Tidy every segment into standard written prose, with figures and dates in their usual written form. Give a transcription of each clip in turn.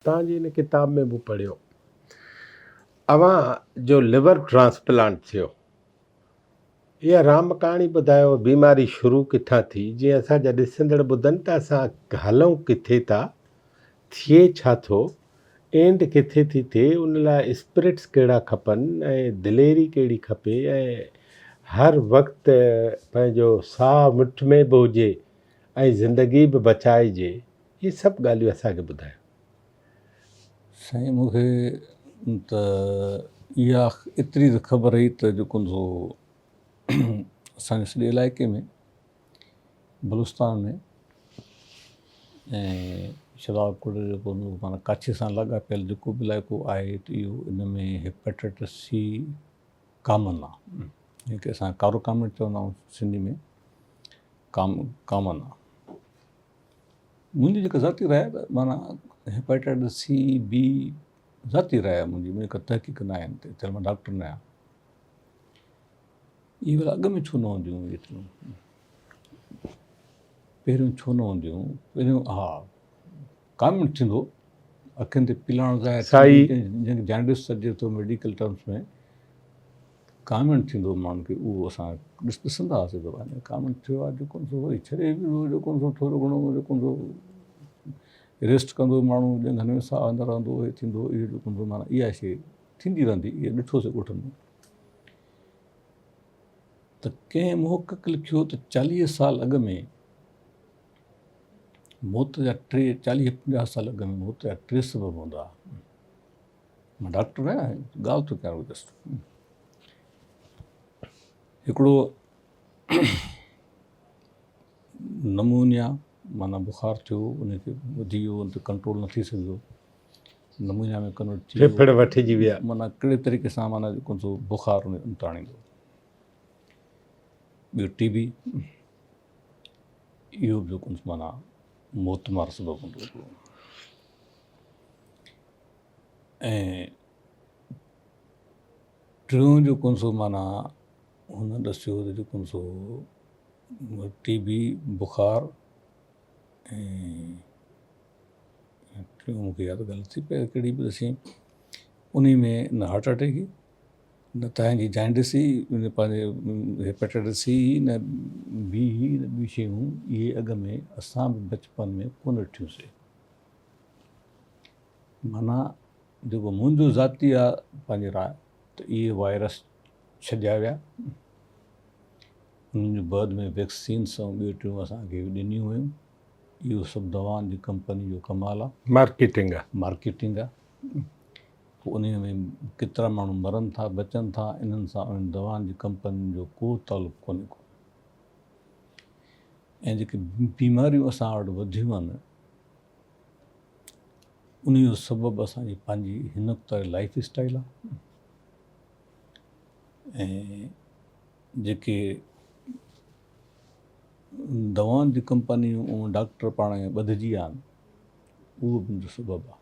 तव्हांजी हिन किताब में बि पढ़ियो, अव्हां जो लिवर ट्रांसप्लांट थियो, इहा राम कहाणी ॿुधायो, बीमारी शुरू किथां थी, जीअं असांजा ॾिसंदड़ ॿुधनि त असां हलूं किथे था, थिए छा थो, एंड किथे थी थिए, उन लाइ स्पिरिट्स कहिड़ा खपनि ऐं दिलेरी कहिड़ी खपे, ऐं हर वक़्तु पंहिंजो साह मुठ में बि हुजे ऐं ज़िंदगी बि बचाइजे। इहे सभु ॻाल्हियूं असांखे ॿुधायो। साईं मूंखे त इहा एतिरी त ख़बर हुई त जेको असांजे सॼे इलाइक़े में बलूचिस्तान में ऐं शराबकोट जेको माना काछे सां लाॻापियल जेको बि इलाइक़ो आहे त इहो इन में हेपेटाइटिस सी कॉमन आहे, जंहिंखे असां कारो कामण चवंदा आहियूं सिंधी में, कॉमन आहे। मुंहिंजी जेका ज़ाती राय आहे माना हेपेटाइटिस सी बी ज़ाती राय आहे मुंहिंजी का तहक़ीक़ न आहे, थियल मां डॉक्टर न आहियां। इहे वरी अॻ में छो न हूंदियूं एतिरियूं, पहिरियों छो न हूंदियूं? पहिरियों हा कॉमन थींदो, अखियुनि ते पीलाण लाइ जंहिंखे जॉन्डिस सॾिजे थो मेडिकल टर्म्स में, कॉमन थींदो माण्हुनि खे, उहो असां ॾिसंदा हुआसीं त कॉमन थियो आहे, जेको वरी छॾे बि जेको थोरो घणो जेको रेस्ट कंदो माण्हू, ॼंघनि में साह अंदरि रहंदो, इहे थींदो, इहो जेको माना इहा शइ थींदी रहंदी, इहा ॾिठोसीं ॻोठनि में। त कंहिं मुहक़क़ लिखियो त 40 साल अॻ में मौत जा 40-50 साल अॻ में मौत जा 3 सबब हूंदा। मां डॉक्टर आहियां, ॻाल्हि थो कयां जस्ट। हिकिड़ो नमूनिया माना बुखार थियो, उनखे वधी वियो, उन ते कंट्रोल न थी सघियो, नमूनिया में कन्वर्ट थी वियो, फेफड़ वठिजी विया, माना कहिड़े तरीक़े सां माना जेको सो बुखार उन ताणींदो। ॿियो टीबी, इहो बि जेको माना मौतमार सबबु हूंदो हिकिड़ो। ऐं टियों जेको सो माना हुन ॾसियो त जेको सो टीबी, बुखार ऐं टियों मूंखे यादि ॻाल्हि थी पए कहिड़ी बि ॾसी, उन में न हार्ट अटैक ई, न तव्हांजी जॉन्डिस ई, पंहिंजे हेपेटाइटिस सी, न बी, न ॿी शयूं, इहे अॻ में असां बि बचपन में कोन ॾिठियूंसीं। माना जेको मुंहिंजो ज़ाती आहे पंहिंजे राय त इहे वायरस छॾिया विया, उन्हनि जो बाद में वैक्सीन्स ऐं ॿियूं टियूं असांखे ॾिनियूं हुयूं। इहो सभु दवाउनि जी कंपनी जो कमाल आहे, मार्केटिंग आहे। पोइ उन में केतिरा माण्हू मरनि था, बचनि था, इन्हनि सां उन्हनि दवाउनि जी कंपनियुनि जो को तालुक़ु कोन्हे को। ऐं जेके बीमारियूं असां वटि वधियूं आहिनि, उन जो सबबु असांजी पंहिंजी हिन तरह लाइफ स्टाइल आहे। ऐं जेके दवाउनि जी कंपनियूं ऐं डॉक्टर पाण ॿधिजी विया आहिनि, उहो बि मुंहिंजो सबबु आहे।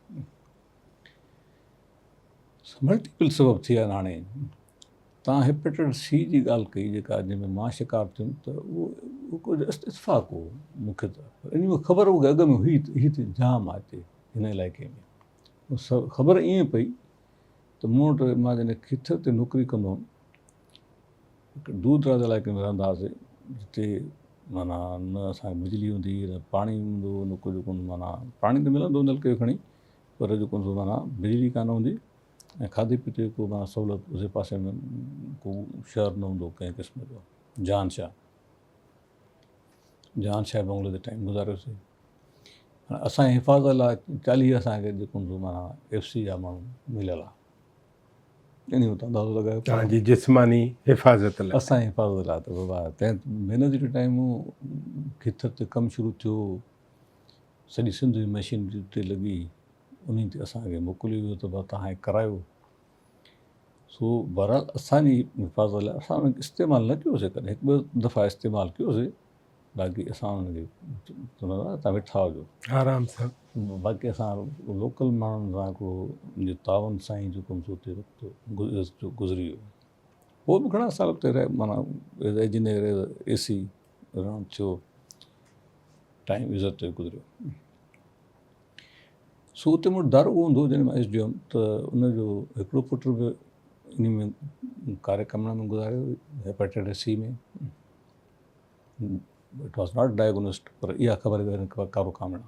मल्टीपल सबब थी विया आहिनि। हाणे तव्हां हेपेटाइटिस सी जी ॻाल्हि कई, जेका जंहिंमें मां शिकार थियुमि, त उहो कुझु इत्फ़ाक़ हो मूंखे, त इन में ख़बर उहा अॻ में हुई हीअ त जाम आहे हिते हिन इलाइक़े में। ख़बर ईअं पई त मूं वटि, मां जॾहिं खिथर ते नौकिरी कंदो हुउमि, हिकु दूर दराज इलाइक़े में रहंदा हुआसीं, जिते माना न असांखे बिजली हूंदी, न पाणी हूंदो, न कुझु कोन, माना पाणी त मिलंदो नलके खणी, पर जेको माना बिजली कान हूंदी, ऐं खाधे पीते को माना सहूलियत उसे पासे में को शहर न हूंदो कंहिं क़िस्म जो। जहानशाह बंगले ते टाइम गुज़ारियोसीं। हाणे असांजे हिफ़ाज़त लाइ 40 असांखे जेको माना FC जा माण्हू मिलियल आहे, इन जो अंदाज़ो लॻायो तव्हांजी जिस्मानी हिफ़ाज़त लाइ, असांजी हिफ़ाज़त लाइ। त बाबा तंहिं महिनत जे टाइम खिथर ते कमु शुरू थियो, सॼी सिंध जी मशीनरी उते लॻी, उन ते असांखे मोकिलियो वियो त भाउ तव्हां करायो। सो बहरहाल असांजी हिफ़ाज़त लाइ असां उनखे इस्तेमालु न कयोसीं, कॾहिं हिकु ॿ दफ़ा इस्तेमालु कयोसीं, बाक़ी असां उनखे तव्हां वेठा हुजो आराम सां। बाक़ी असां लोकल माण्हुनि सां को मुंहिंजे तावन सां ई जेको हुते वक़्तु गुज़री वियो। पोइ बि घणा साल उते रहे, माना इंजीनियर AC रहणु थियो, टाइम इज़त गुज़रियो। सो उते मूं डर उहो हूंदो जॾहिं मां एस डी हुयुमि त उनजो हिकिड़ो पुटु बि इन में कार्यक्रम में गुज़ारियो हेपेटाइटिस सी में। इट वॉज नॉट डायग्नोस्ड, पर इहा ख़बर हुई कारो कामड़ा।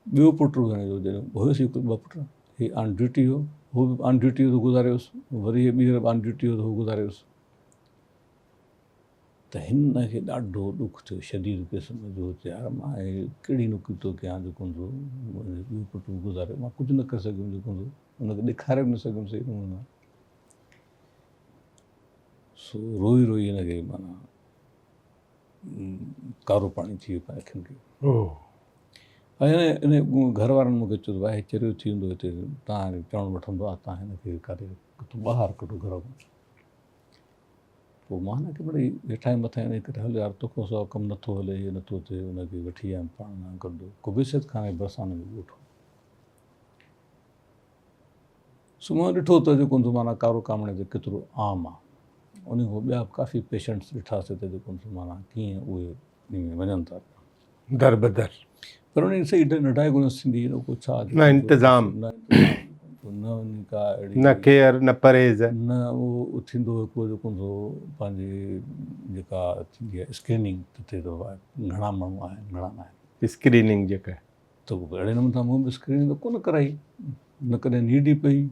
ॿियो पुटु हुनजो जॾहिं हुयुसि हिकु ॿ पुट, ही ऑन ड्यूटी हो, हू बि ऑन ड्यूटी हो त गुज़ारियोसि, वरी ॿीहर ऑन ड्यूटी हो त हू गुज़ारियोसि। त हिन खे ॾाढो ॾुख थियो, शदीद क़िस्म जो, यार मां कहिड़ी नुकी थो कयां जेको ॿियो पुटु गुज़ारियो, मां कुझु न करे सघियुमि जेको हुनखे ॾेखारे बि न सघियुमि सही नमूने। सो रोई रोई हिनखे माना कारो पाणी थी वियो अखियुनि खे। ऐं इन घर वारनि मूंखे चयो भाई चरियो थी वेंदो हिते, तव्हां चवणु वठंदो आहे, तव्हां हिनखे काथे किथां ॿाहिरि कढो घर में। पोइ मां हिनखे मिड़ई हेठां मथां इन करे हल यार तोखां सवाइ कमु नथो हले, इहो नथो थिए, हुनखे वठी आयुमि पाण सां गॾु कुबेसियत खाने बरसाने में ॻोठो। सो मां ॾिठो त जेको हूंदो माना कारो कामणे ते केतिरो आम आहे। उन खां ॿिया काफ़ी पेशेंट्स ॾिठासीं त जेको माना कीअं उहे इन में वञनि था दर बदर, पर उन सही न डायग्नोस थींदी न को छा न इंतज़ाम, न उन का अहिड़ी न केयर, न परहेज़, न उहो थींदो हिकिड़ो जेको हूंदो पंहिंजी जेका थींदी आहे स्क्रीनिंग त थिए थो घणा माण्हू आहिनि घणा न आहिनि, स्क्रीनिंग जेका त अहिड़े नमूने सां मूं बि स्क्रीनिंग त कोन कराई, न कॾहिं नीड ई पई।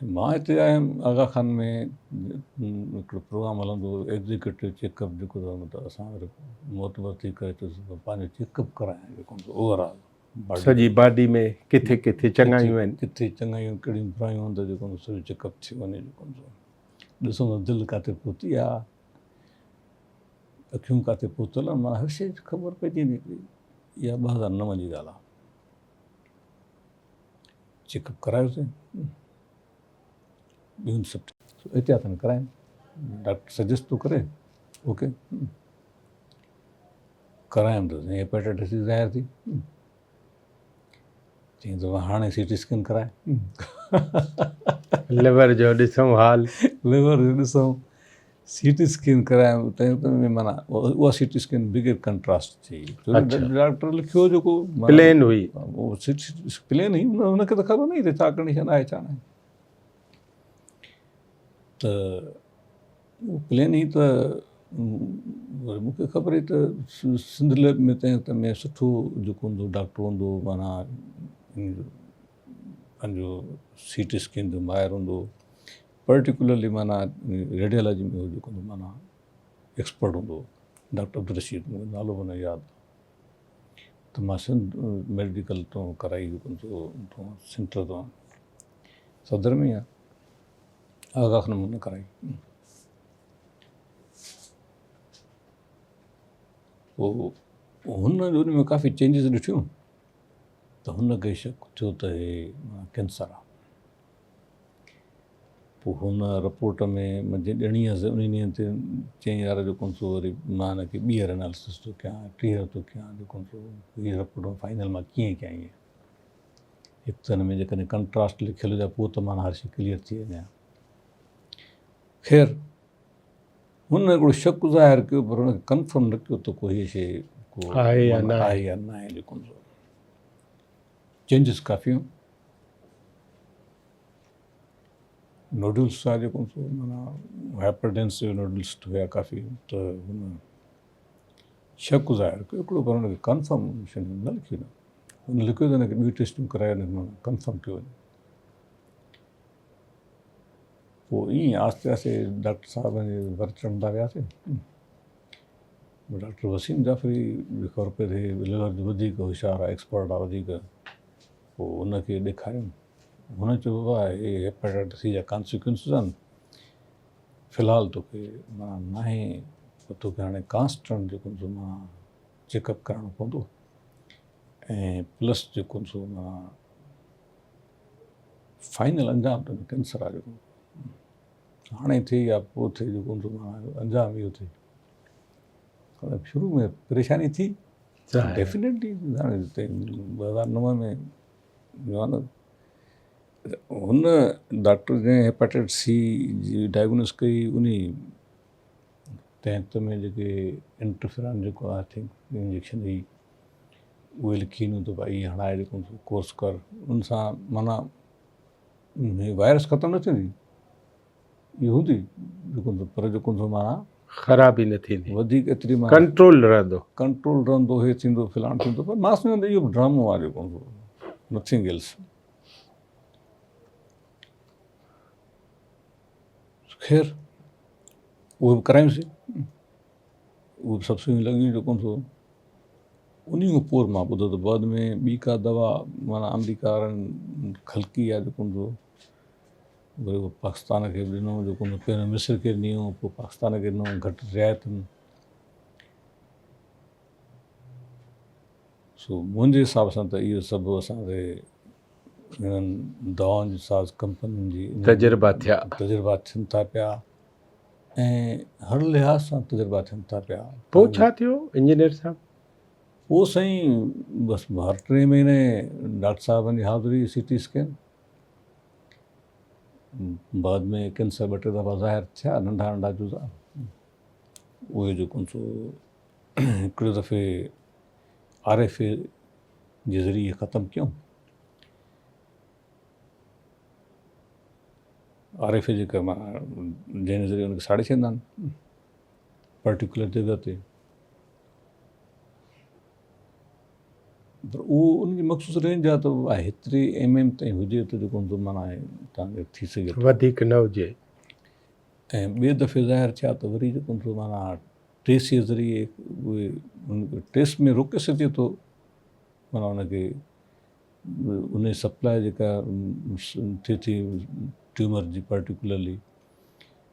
मां हिते आयुमि आगा खान में, हिकिड़ो प्रोग्राम हलंदो हो एग्ज़ीक्यूटिव चेकअप जेको त असां वरी मोतबर थी करे पंहिंजो चेकअप करायां जेको ओवरऑल सॼी बॉडी में किथे किथे चङायूं आहिनि, किथे चङायूं कहिड़ियूं बुरायूं आहिनि त जेको सॼो चेकअप थी वञे, जेको ॾिसो त दिलि किथे पहुती आहे, अखियूं किथे पहुतल आहिनि, माना हर शइ ख़बर पइजी वेंदी। इहा 2009 जी ॻाल्हि आहे। चेकअप करायोसीं, ॿियूं सभु एहतियात कराइनि, डॉक्टर सजेस्ट थो करे ओके करायमि त हेपेटाइटिस सी ज़ाहिर थी। चई त हाणे CT स्कैन कराए, लिवर जो ॾिसूं हाल, लिवर जो ॾिसूं, CT स्कैन करायमि त माना उहा CT स्कैन बिगर कंट्रास्ट थी। डॉक्टर लिखियो जेको प्लेन हुई, प्लेन हुई, हुनखे त ख़बर न हुई त छा कंडीशन आहे छा न आहे। त उहो प्लेन ई त वरी मूंखे ख़बर हुई त सिंध लैब में त में सुठो जेको हूंदो डॉक्टर हूंदो, माना पंहिंजो CT स्कैन जो माहिर हूंदो, पर्टिकुलरली माना रेडियोलॉजी में जेको हूंदो माना एक्सपर्ट हूंदो, डॉक्टर अब्दुल रशीद, मूंखे नालो बि न यादि। त मां सिंध मेडिकल तो कराई, जेको सेंटर तो सदर में आहे, आगा खान में न कराई। पोइ हुन उन में काफ़ी चेंजिस ॾिठियूं त हुनखे शक थियो त हे कैंसर आहे। पोइ हुन रिपोर्ट में मुंहिंजे ॾियणी हुअसि, उन ॾींहं ते चईं यार जेको सो वरी मां हिनखे ॿीहर एनालिसिस थो कयां, टीहर थो कयां, जेको सो हीअ रिपोर्ट फाइनल मां कीअं कयां। इहे हिकु त हिन में जेकॾहिं कंट्रास्ट लिखियलु हुजे पोइ त माना हर शइ क्लियर थी वञे। ख़ैर हुन हिकिड़ो शक ज़ाहिर कयो, पर हुनखे कंफर्म न कयो त को हीअ शइ को आहे या न आहे। जेको चेंजिस काफ़ी नोड्यूल्स आहे, जेको माना हाइपरटेंसिव नोड्यूल्स हुया काफ़ी, त हुन शक ज़ाहिर कयो हिकिड़ो, पर हुनखे कंफर्मेशन न लिखियो, हुन लिखियो त हिनखे ॿियूं टेस्टियूं कराए कंफर्म कयो वञे। पोइ ईअं आहिस्ते आहिस्ते डॉक्टर साहिब जे वर चढ़ंदा वियासीं। डॉक्टर वसीम जाफ़री ख़बर पए थिए लिवर जो वधीक होशियारु आहे, एक्सपर्ट आहे वधीक। पोइ उनखे ॾेखारियमि, हुन चयो बाबा हे हेपेटाइटिस सी जा कॉन्सिक्वेंसिस आहिनि, फ़िलहालु तोखे माना न आहे, तोखे हाणे कांस्टेंट जेको माना चेकअप कराइणो पवंदो, ऐं प्लस जेको सो माना फाइनल अंजाम त कैंसर आहे, जेको हाणे थिए या पोइ थिए, जेको माना अंजाम इहो थिए। शुरू में परेशानी थी डेफिनेटली, हाणे 2009 में हुन डॉक्टर जंहिं हेपेटाइटिस सी जी डायग्नोस कई, उन तहत में जेके इंटरफेरॉन जेको आई थिंक इंजेक्शन हुई, उहे लिखी ॾिनो त भाई हणाए जेको कोर्स कर, उन सां माना वायरस ख़तमु न थींदी, इहो हूंदी जेको पर जेको माना ख़राबी न थींदी, वधीक एतिरी माना कंट्रोल रहंदो। कंट्रोल रहंदो, हे थींदो फलाण थींदो, पर मां सम्झंदो इहो ड्रामो आहे जेको नथिंग एल्स। ख़ैर उहे बि करायूंसीं, उहे बि सब्सिडियूं लॻियूं जेको उन खां पोइ मां ॿुधो त बाद में ॿी का दवा माना अमरीका वारनि ख़लकी आहे जेको वरी उहो पाकिस्तान खे बि ॾिनो, जेको पहिरियों मिस्र खे ॾिनो, पोइ पाकिस्तान खे ॾिनो घटि रिआयतुनि। सो मुंहिंजे हिसाब सां त इहो सभु असांखे हिननि दवाउनि जी साज़ कंपनियुनि जी तजुर्बा थिया, तजुर्बा थियनि था पिया ऐं हर लिहाज़ सां तजुर्बा थियनि था पिया। पोइ छा थियो इंजीनियर साहब? पोइ साईं बसि हर 3 महीने डॉक्टर साहिबनि जी हाज़िरी, CT स्कैन, बाद में कैंसर 2-3 दफ़ा ज़ाहिर थिया, नंढा नंढा जुज़ा, उहे जेको हिकिड़े दफ़े RFA जे ज़रिए ख़तमु कयूं। RFA जेका माना जंहिं ज़रिए हुनखे साड़े छॾींदा आहिनि पर्टिकुलर जॻह ते, पर उहो उनजी मख़सूस रेंज आहे त आहे हेतिरी MM ताईं हुजे त जेको माना तव्हांखे थी सघे, वधीक न हुजे। ऐं ॿिए दफ़े ज़ाहिर थिया त वरी जेको माना टेस्ट जे ज़रिए उहे टेस्ट में रोके सघे थो, माना हुनखे उन सप्लाई जेका थिए थी ट्यूमर जी पर्टिकुलरली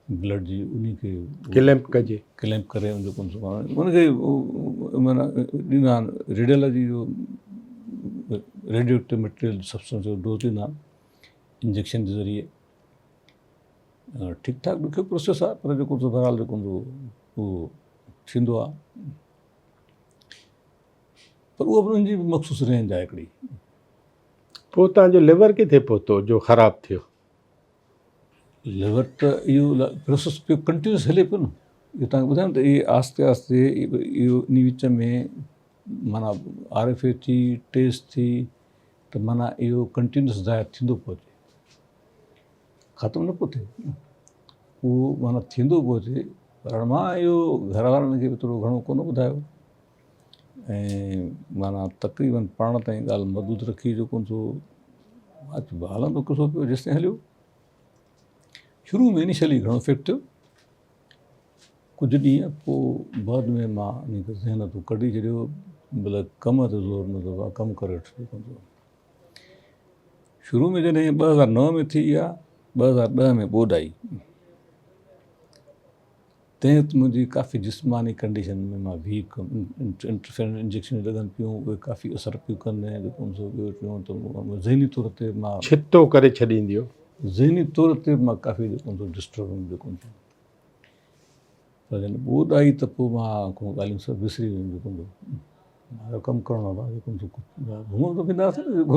ब्लड जी, उन खे क्लैम्प कजे, क्लैम्प करे जेको उनखे माना ॾींदा आहिनि रेडियोलॉजी जो रेडियोएक्टिव मटीरियल सब्सटेंस जो डोज ॾींदा आहिनि इंजेक्शन जे ज़रिए। ठीकु ठाकु ॾुखियो प्रोसेस आहे, पर जेको बहरहाल जेको उहो थींदो आहे, पर उहा बि उनजी मख़सूस रेंज आहे हिकिड़ी। पोइ तव्हांजो लिवर किथे पहुतो जो ख़राबु थियो? लिवर त इहो प्रोसेस पियो कंटिन्यूस हले पियो न, इहो तव्हांखे ॿुधायां त इहे आहिस्ते आहिस्ते इहो इन विच में माना RFA थी, टेस्ट थी, त माना इहो कंटिन्यूस ज़ाहिर थींदो पियो अचे, ख़तमु न पियो थिए, उहो माना थींदो पियो अचे। पर मां इहो घर वारनि खे बि थोरो घणो कोन ॿुधायो, ऐं माना तक़रीबन पाण ताईं ॻाल्हि महदूद रखी जेको हलंदो किसो पियो जेसिताईं हलियो। शुरू में इनिशियली घणो इफेक्ट थियो, कुझु ॾींहं, पोइ बाद में मां इनखे ज़हन तो कढी छॾियो, भले कम ते ज़ोर न दबा, कमु करे वठि। शुरू में जॾहिं 2009 में थी या 2010 में ॿोॾ आई, तंहिं वक़्तु मुंहिंजी काफ़ी जिस्मानी कंडीशन में मां वीक, इंटरफेरेंस इंजेक्शन लॻनि पियूं, उहे काफ़ी असरु पियूं कनि, ऐं जेको ॿियो टियों त ज़हनी तौर ते मां छितो करे छॾींदियो, ज़हनी तौर ते मां काफ़ी जेको डिस्टर्ब जेको पर जॾहिं ॿोॾ आई त पोइ मां को ॻाल्हियूं सभु विसरी वियुमि, जेको मां कमु करिणो आहे, जेको घुमंदो फिरंदासीं न, जेको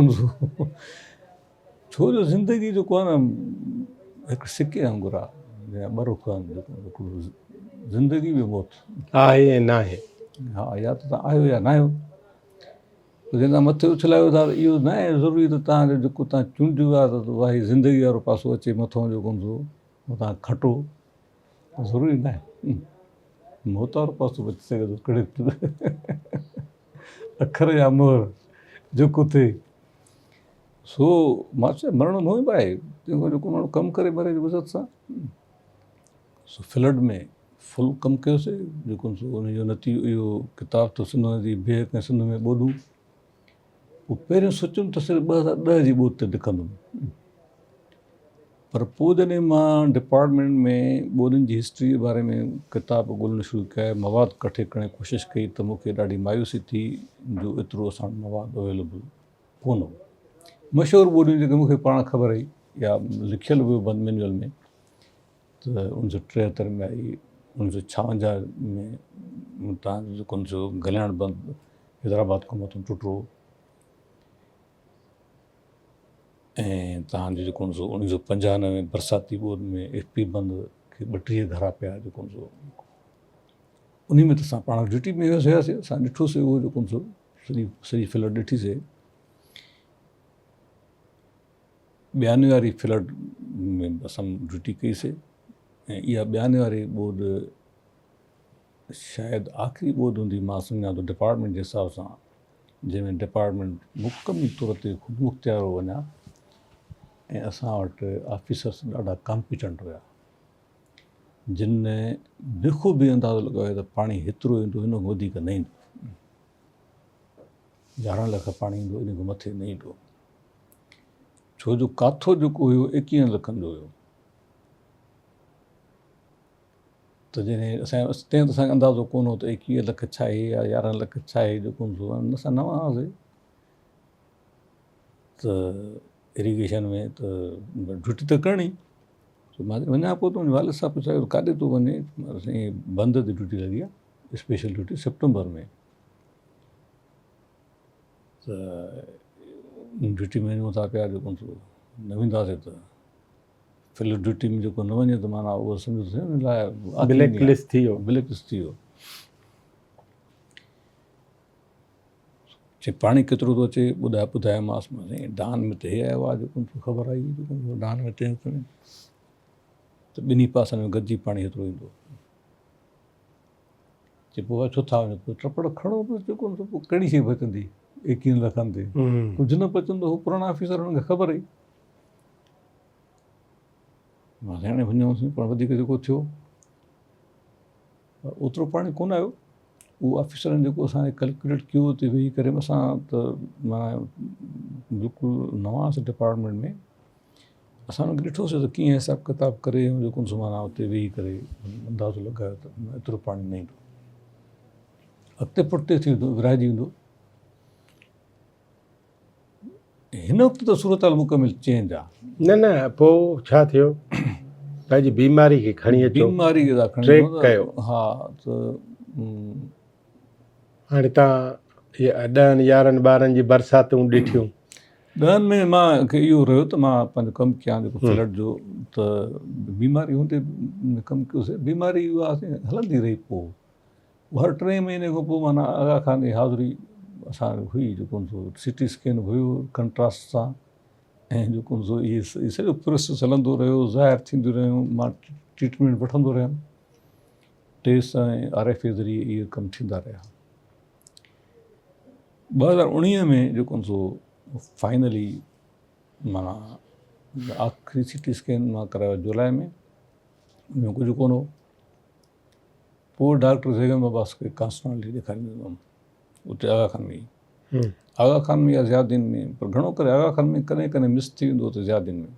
छो जो ज़िंदगी जेको आहे न हिकु सिके वांगुरु आहे, या ॿ रुख आहिनि, जेको ज़िंदगी बि मौत आहे ऐं न आहे। हा, या त तव्हां आहियो या न आहियो, जंहिं तव्हां मथे उछलायो था, इहो न आहे ज़रूरी त तव्हांजो जेको तव्हां चूंडियो आहे त भाई ज़िंदगी वारो पासो अचे मथां, जेको तव्हां खटो, ज़रूरी न आहे, मौत वारो पासो बची सघे थो, कहिड़े अखर या मोहर जेको थिए। सो मां चयो मरणो मोह बि आहे, जेको माण्हू कमु करे मरे जो इज़त सां। सो फ्लड में फुल कमु कयोसीं, जेको उनजो नतीजो इहो किताबु तो सिंध जी बेहक ऐं सिंध में ॿोॾूं। पोइ पहिरियों सोचियुमि त सिर्फ़ु 2010 जी ॿोॾ ते लिखंदुमि, पर पोइ जॾहिं मां डिपार्टमेंट में ॿोॾियुनि जी हिस्ट्री जे बारे में किताब ॻोल्हणु शुरू कया, मवाद कठे करण जी कोशिशि कई, त मूंखे ॾाढी मायूसी थी जो एतिरो असां वटि मवाद अवेलेबल कोन हो। मशहूरु ॿोॾियूं जेके मूंखे पाण ख़बर हुई या लिखियलु हुयो बंदि मैन्युअल में, त 1973 में आई, 1956 में तव्हांजो जेको गलियाण बंदि हैदराबाद खां मथां टुटो, ऐं तव्हांजो जेको 1995 में बरसाती ॿोॾ में FP बंदि खे 32 घरा पिया, जेको उन में त असां पाण ड्यूटी में हुआसीं, असां ॾिठोसीं उहो जेको सॼी फ्लड ॾिठीसीं। 92 वारी फ्लड में असां ड्यूटी कईसीं ऐं इहा 92 वारी ॿोॾ शायदि आख़िरी ॿोॾ हूंदी मां सम्झां थो डिपार्टमेंट जे हिसाब सां, जंहिंमें डिपार्टमेंट मुकमल तौर ते ख़ुदमुख्तियार वञा ऐं असां वटि ऑफिसर्स ॾाढा कॉम्पिटेंट हुया, जिन बिख़ूबी अंदाज़ो लॻायो त पाणी हेतिरो ईंदो, हिन खां वधीक न ईंदो, 11 लख पाणी ईंदो, इन खां मथे न ईंदो, छो जो काथो जेको हुयो 21 लखनि जो हुयो। त जॾहिं तंहिं त असांखे अंदाज़ो कोन हो त 21 लख छा आहे या 11 लख छा आहे, जेको असां न हुआसीं त इरीगेशन में, त ड्यूटी त करणी। मां वञा पोइ त मुंहिंजे वालिद साहब पुछायो काॾे थो वञे, साईं बंद ते ड्यूटी लॻी आहे, स्पेशल ड्यूटी सितंबर में। त ड्यूटी में वञूं था पिया, जेको न वेंदासीं त फिल्ड ड्यूटी में जेको न वञे त माना उहो सम्झो त हुन लाइ ब्लैक लिस्ट थी वियो। ब्लैक लिस्ट थी वियो। चए पाणी केतिरो थो अचे, ॿुधायोमांसि मां साईं डान में त हे आयो आहे, जेको ख़बर आई, जेको डान में टेंशन त ॿिन्ही पासनि में गॾिजी पाणी हेतिरो ईंदो। चए पोइ छो था वञो, पोइ टपड़ खणो बसि, जेको पोइ कहिड़ी शइ बचंदी 21 लखनि ते, कुझु न बचंदो। हू पुराणा ऑफिसर, हुननि खे ख़बर हुई। मां हाणे वञूंसीं, पर वधीक जेको थियो ओतिरो पाणी कोन आयो। उहो ऑफिसरनि जेको असांखे कैलकुलेट कयो हुते वेही करे, असां त माना बिल्कुलु नवांसीं डिपार्टमेंट में, असां हुनखे ॾिठोसीं त कीअं हिसाबु किताबु करे जेको माना हुते वेही करे अंदाज़ो लॻायो त एतिरो पाणी न ईंदो, अॻिते पुठिते थी वेंदो, विरहाइजी वेंदो। हिन वक़्तु त सूरत हाल मुकमिल चेंज आहे। न पोइ छा थियो, पंहिंजी बीमारी खे खणी अचो, बीमारी खे खणी ट्रैक कयो। हा, त हाणे तव्हां इहे 10-11 ॿारनि जी बरसातूं ॾिठियूं। 10 में मूंखे इहो रहियो त मां पंहिंजो कमु कयां जेको फ्लड जो, त बीमारी हूंदे कमु कयोसीं। बीमारी उहा हलंदी रही। पोइ हर 3 महीने खां पोइ माना आगा खान जी हाज़िरी असां हुई, जेको सिटी स्कैन हुयो कंट्रास्ट सां, ऐं जेको इहे सॼो प्रोसेस हलंदो रहियो, ज़ाहिर थींदियूं रहियूं, मां ट्रीटमेंट वठंदो रहियुमि, टेस्ट ऐं RFA ज़रिए इहे कमु थींदा रहिया। 2019 में जेको फाइनली माना आख़िरी सिटी स्कैन मां करायो जुलाई में, उनमें कुझु कोन हो। पोइ डॉक्टर ज़ैगन अब्बास खे कॉन्स्टेंटली ॾेखारींदो हुयुमि, उते आगा खान में। आगा खान में या ज़ियादीन में, पर घणो करे आगा खान में कॾहिं कॾहिं मिस थी वेंदो त ज़ियादीन में।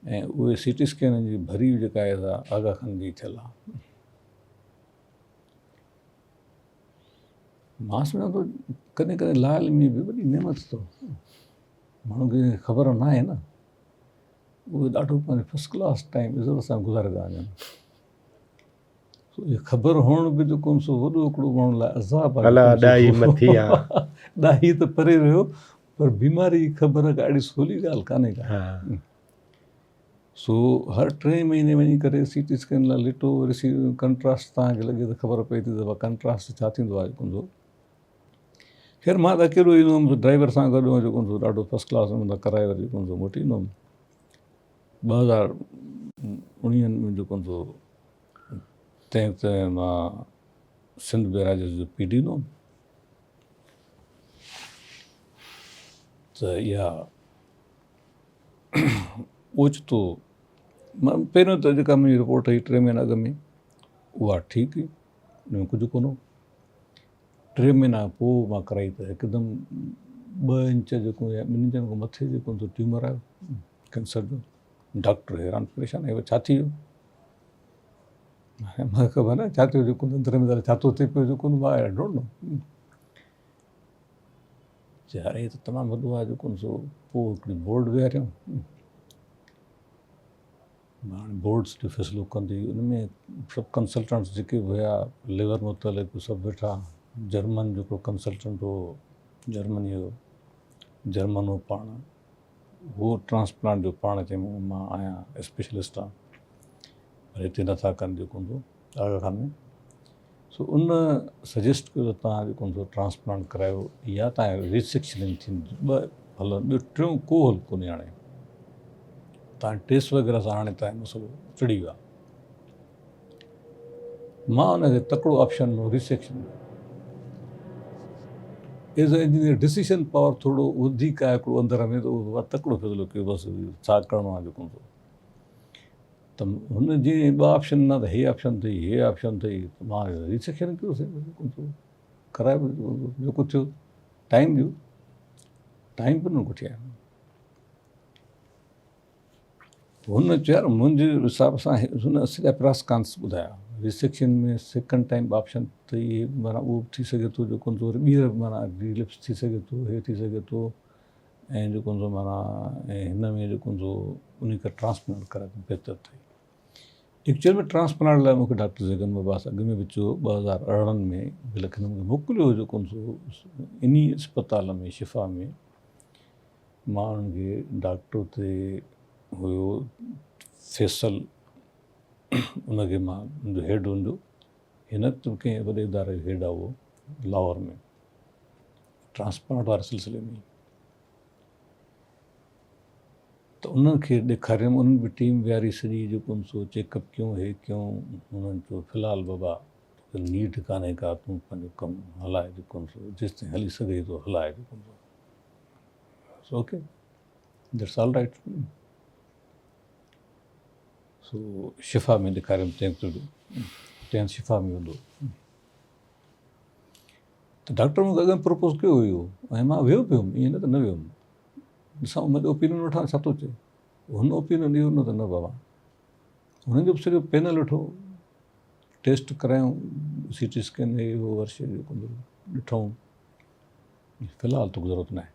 ऐं उहे सिटी स्कैन जी भरी जेका आहे आगा खान जी थियल आहे। मां सम्झां थो कॾहिं कॾहिं लाल में बि वॾी नेमत अथव, माण्हू खे ख़बर न आहे न, उहे ॾाढो पंहिंजो फस्ट क्लास टाइम इज़त सां गुज़ारे था वञनि। इहा ख़बर हुअण बि जेको वॾो हिकिड़ो माण्हू लाइ अज़ाब आहे। ॾाही मथी आहे, ॾाही त परे रहियो, पर बीमारी जी ख़बर का अहिड़ी सवली ॻाल्हि कान्हे का। सो हर 3 महीने वञी करे सिटी स्कैन लाइ लिटो, वरी कंट्रास्ट तव्हांखे लॻे त ख़बर पए थी त कंट्रास्ट छा थींदो आहे। जेको ख़ैर मां त अकेलो ईंदो हुउमि ड्राइवर सां गॾु, जेको ॾाढो फस्ट क्लास में कराए वरी जेको मोटी ईंदो हुउमि। 2019 में जेको तंहिं त मां सिंध बैराज जो PD ॾींदो हुउमि। त इहा ओचितो मां पहिरियों त जेका मुंहिंजी रिपोर्ट हुई 3 महीना अॻु में, उहा ठीकु हुई, उनमें कुझु कोन हो। 3 महीना पोइ मां कराई त हिकदमि 2 इंच जेको या 2 इंचनि खां मथे जेको ट्यूमर आयो कैंसर जो। डॉक्टर हैरान परेशान आहे, छा थी वियो? मूंखे ख़बर न छा थियो, जेको अंदरि में छा थो थिए पियो, जेको मां आई डोंट नो। चए अरे त तमामु वॾो आहे जेको पोइ हिकिड़ी बोर्ड विहारियऊं। हाणे बोर्ड्स जो फ़ैसिलो कंदी, उनमें सभु कंसल्टेंट्स जेके हुया लिवर मुतलिक़ सभु वेठा। जर्मन जेको कंसल्टेंट हो, जर्मनी जो जर्मन हो पाण, उहो ट्रांसप्लांट जो पाण चई मां आहियां स्पेशलिस्ट आहे, पर हिते नथा कनि जेको आगा खान में। सो उन सजेस्ट कयो त तव्हां जेको हूंदो ट्रांसप्लांट करायो या तव्हांजो रिसेक्शनिंग थींदी। ॿ हल ॿियो टियों को हल कोन्हे। हाणे तव्हां टेस्ट वग़ैरह सां हाणे तव्हांजो मसइलो चिड़ी वियो आहे। मां हुनखे तकिड़ो ऑप्शन ॾिनो resection. As a engineer decision power थोरो वधीक आहे हिकिड़ो अंदरि में, त उहो तकिड़ो फ़ैसिलो कयो बसि छा करिणो आहे जेको हूंदो। त हुन जीअं ॿ ऑप्शन न त हे ऑप्शन अथई, हे ऑप्शन अथई, त मां रिसेक्शन कयोसीं। कराए ॿियो कुझु थियो, टाइम ॾियो, टाइम बि न कुझु आहे। हुन चयो यार मुंहिंजे हिसाब सां हुन सॼा प्रेस कान्स ॿुधाया। रिसेक्शन में सेकेंड टाइम ऑप्शन त इहे माना उहो बि थी सघे थो जेको हूंदो ॿीहर माना रिलिप्स थी सघे थो, हे थी सघे थो, ऐं जेको हूंदो माना ऐं हिन में जेको हूंदो उन खे ट्रांसप्लांट कराए त बहितर थिए। एक्चुअल में ट्रांसप्लांट लाइ मूंखे डॉक्टर जगन बाबा अॻ में बि चयो 2018 में लेकिन मूंखे मोकिलियो जेको हूंदो इन अस्पताल में शिफ़ा में। मां उनखे डॉक्टर ते हुयो फैसल, उनखे मां मुंहिंजो हेड हुनजो हिन त कंहिं वॾे इदारे जो हेड आहे उहो लाहौर में ट्रांसप्लांट वारे सिलसिले में। त उन्हनि खे ॾेखारियमि, उन्हनि बि टीम विहारी सॼी जेको सो चेकअप कयूं, हे कयूं। उन्हनि चयो फ़िलहालु बाबा नीड कान्हे का, तूं पंहिंजो कमु हलाए जेको सो जेसि ताईं हली सघे थो हलाए जेको सो okay that's all right. So Shifa में ॾेखारियमि 10 शिफ़ा में हूंदो। त डॉक्टर मूंखे अॻ में प्रपोज़ कयो हुयो ऐं मां वियो पियुमि, ईअं न त न वियुमि। ॾिसां हुनजो ओपिनियन वठां छा थो चए। हुन ओपिनियन ॾियो न त न बाबा। हुननि जो बि सॼो पैनल वठो, टेस्ट करायूं, CT स्कैन हे उहो वर्षे जेको ॾिठूं। फ़िलहालु तोखे ज़रूरत न आहे।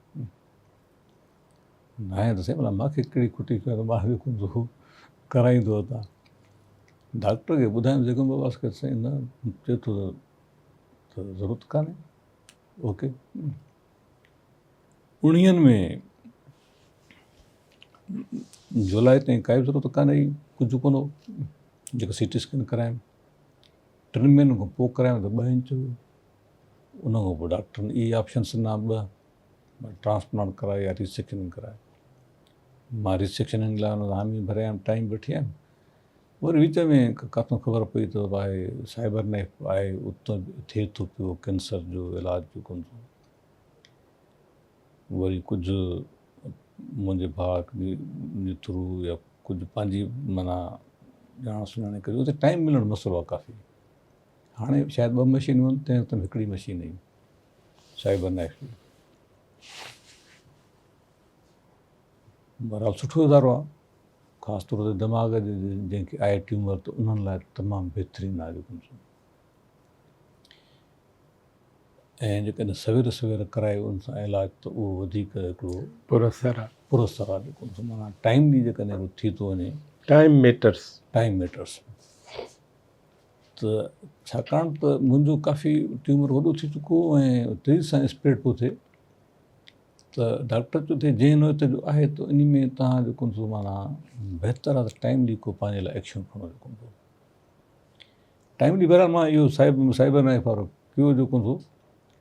न आहे त साईं भला मूंखे कहिड़ी खुटी कयो त मां जेको कराईंदो था। डॉक्टर खे ॿुधायूं जगन बाबा खे साईं न चए थो त ज़रूरत कान्हे। ओके 19 में जुलाई ताईं काई ज़रूरत कान्हे, कुझु कोन हो। जेको CT स्कैन करायमि 3 महीननि खां पोइ करायमि त 2 इंच हुयो। उन खां पोइ डॉक्टरनि इहे ऑप्शन्स ॾिना 2, ट्रांसप्लांट कराए या रिसेक्शन कराए। मां रिसेक्शनिंग लाइ हुन हामी भरे आयुमि, टाइम वठी आयुमि। वरी विच में किथां ख़बर पई त भाई साइबर नाइफ आहे, उतां थिए थो पियो कैंसर जो इलाजु जेको हूंदो। वरी कुझु मुंहिंजे भाउ जे थ्रू या कुझु पंहिंजी माना ॼाण सुञाणे करे उते टाइम मिलणु मसइलो आहे काफ़ी। हाणे शायदि 2 मशीनूं आहिनि, तंहिं वक़्त में हिकिड़ी मशीन हुई साइबर नाइफ जी। बहरहाल सुठो इदारो आहे, ख़ासि तौर ते दिमाग़ जे जंहिंखे आहे ट्यूमर त उन्हनि लाइ तमामु बहितरीनु आहे जेको। ऐं जेकॾहिं सवेर सवेर कराए उन सां इलाजु त उहो वधीक हिकिड़ो पुरस्कार आहे। पुरस्कार आहे जेको माना टाइम बि जेकॾहिं थी थो वञे। Time matters. त छाकाणि त मुंहिंजो काफ़ी ट्यूमर वॾो थी चुको ऐं तेज़ सां स्प्रेड पियो थिए। त डॉक्टर चयो थिए जंहिं नोयत जो आहे त इन में तव्हां जेको माना बहितर आहे त टाइमली को पंहिंजे लाइ एक्शन खणो जेको हूंदो। टाइमली बहरहाल मां इहो साइबर नाइफ वारो कयो जेको हूंदो,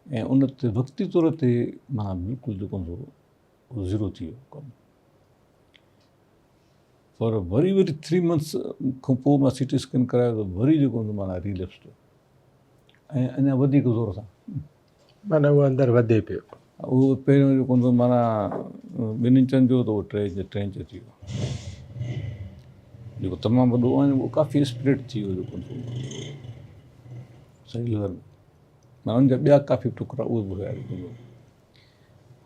ऐं उन ते वक़्ती तौर ते माना बिल्कुलु जेको हूंदो ज़ीरो थी वियो कमु। पर वरी 3 मंथ्स खां पोइ मां CT स्कैन करायो त वरी जेको हूंदो माना रिलैप्स थियो ऐं अञा वधीक ज़ोर सां माना उहो अंदरि वधे पियो। उहो पहिरियों जेको हूंदो माना 2 इंचनि जो त उहो 3 इंच थी वियो, जेको तमामु वॾो ऐं उहो काफ़ी स्प्रेड थी वियो जेको सही लिवर में। मां उनजा ॿिया काफ़ी टुकड़ा उहे बि हुया जेको।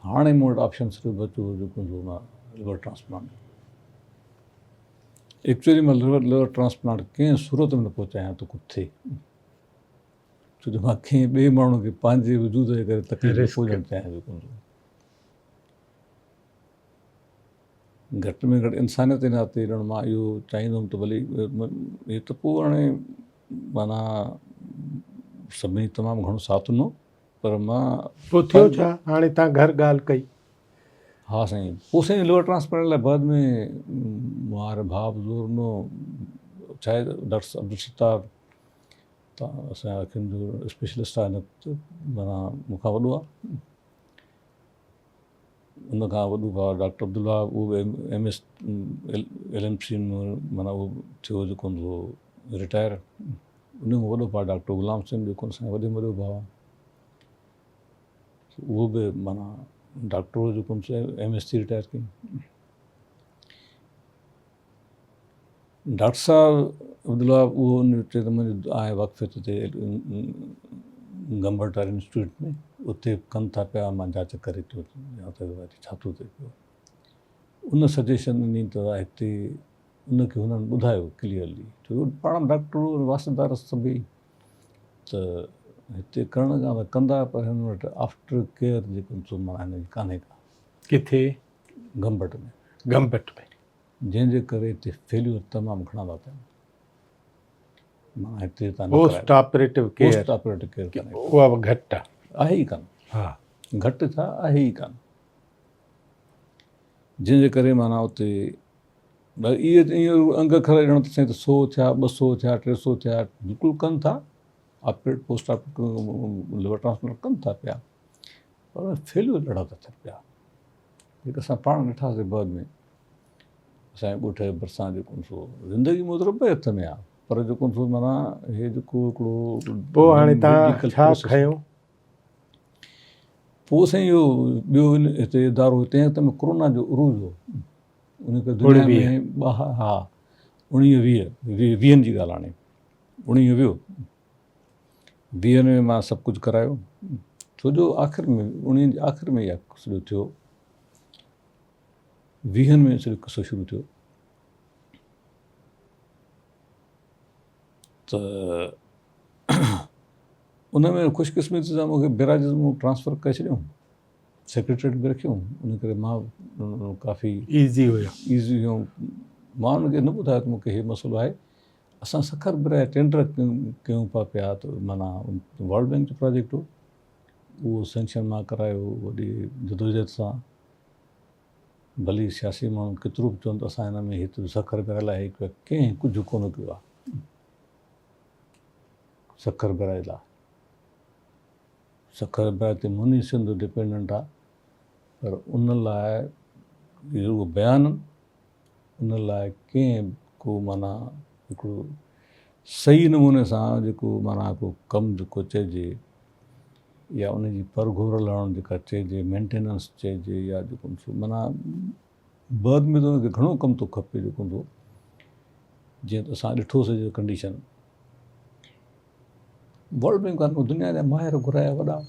हाणे मूं वटि ऑप्शन सिर्फ़ु बचियो जेको हूंदो मां लिवर ट्रांसप्लांट। एक्चुअली मां लिवर ट्रांसप्लांट कंहिं सूरत में न पियो चाहियां त कुझु थिए, छो जो मां कंहिं ॿिए माण्हू खे पंहिंजे वजूद जे करे तकलीफ़ न पहुचणु चाहियां जेको हूंदो। घटि में घटि इंसानियत जे नाते ॼण मां इहो चाहींदुमि त भली इहे त पोइ हाणे माना सभिनी तमामु घणो साथ ॾिनो, पर मां पोइ थियो छा? हाणे तव्हां घर ॻाल्हि कई। हा साईं, पोइ साईं लिवर ट्रांसप्लांट लाइ बाद में मां भाउ बि ज़ोर ॾिनो, छा आहे डॉक्टर अब्दुल सत्तार, त असांजे अखियुनि जो स्पेशलिस्ट आहे हिन ते, माना मूंखां वॾो आहे। उन खां वॾो भाउ डॉक्टर अब्दुल्ला, उहो बि MS LMC में माना उहो थियो जेको हूंदो रिटायर। उन खां वॾो भाउ डॉक्टर गुलाम सिंह, जेको असांजो वॾे में वॾो भाउ आहे, उहो बि माना डॉक्टर हो, जेको MS रिटायर कई। डॉक्टर साहब अब्दुल्ला, उहो उन चए त मुंहिंजो आहे वक़्फ़े ते गंबरट इंस्टीट्यूट में, उते कनि था पिया, मां जांच करे थो या त छा थो थिए पियो। उन सजेशन ॾिनी त हिते उनखे हुननि ॿुधायो क्लियरली, छो पाण डॉक्टर वास्तेदार सभई, त हिते करण खां त कंदा, पर हिन वटि आफ्टर केयर जेको माना हिन जी कान्हे का। किथे? गंबट में। गंबट में। जंहिंजे करे हिते फेल्यूर तमामु घणा था थियनि। मां हिते तव्हां post operative care, post operative care कान्हे, उहा बि घटि आहे। आहे ई कान। हा, घटि छा आहे ई कान, जंहिंजे करे माना उते इहे ईअं अंग खरे ॾियण त साईं त 100 थिया, 200 थिया, 300 थिया, बिल्कुलु कनि था operate, post operative liver transplant कनि था पिया, पर फेल्यूर ॾाढा था थियनि पिया। जेके असां पाण ॾिठासीं बाद में, असांजे ॻोठ जे भरिसां जेको सो ज़िंदगी मोत रुपए हथ में आहे, पर जेको सो माना हे जेको हिकिड़ो पोइ हाणे तव्हां मेडिकल छा प्रोसेस, खयो? पोइ साईं इहो ॿियो हिते इदारो, तंहिं वक़्त में कोरोना जो उरूज हो, उनखे दुनिया में हा 1920 जी ॻाल्हि हाणे, 1920 में मां सभु कुझु करायो, छो जो आख़िर में 19 जे आख़िर में इहा सॼो थियो, 20 में सॼो किसो शुरू थियो। त उन में ख़ुशकिस्मती सां मूंखे बेराजिज़म ट्रांसफ़र करे छॾियऊं, सेक्रेटरीट में रखियऊं, उन करे मां काफ़ी ईज़ी हुयो। मां उनखे न ॿुधायो त मूंखे हे मसइलो आहे। असां सखर बिराए टेंडर कयूं पिया त माना वर्ल्ड बैंक जो प्रोजेक्ट हो, उहो सेंक्शन मां करायो वॾी जदोजहद सां। भली सियासी माण्हू केतिरो बि चवनि त असां हिन में हेतिरो सखर बिराए लाइ कंहिं कुझु कोन कयो आहे, सखर बिराए लाइ। सखर बिराए ते मुनी सिंध डिपेंडेंट आहे, पर उन लाइ उहो बयानु, उन लाइ कंहिं को माना हिकिड़ो सही नमूने सां जेको माना को कमु जेको चइजे, या उनजी परघोर लहण जेका चइजे, मेंटेनेंस चइजे, या जेको माना बाद में त उनखे घणो कमु थो खपे जेको हूंदो, जीअं त असां ॾिठोसीं जो कंडीशन। वर्ल्ड बैंक वारनि दुनिया जा माहिर घुराया वॾा,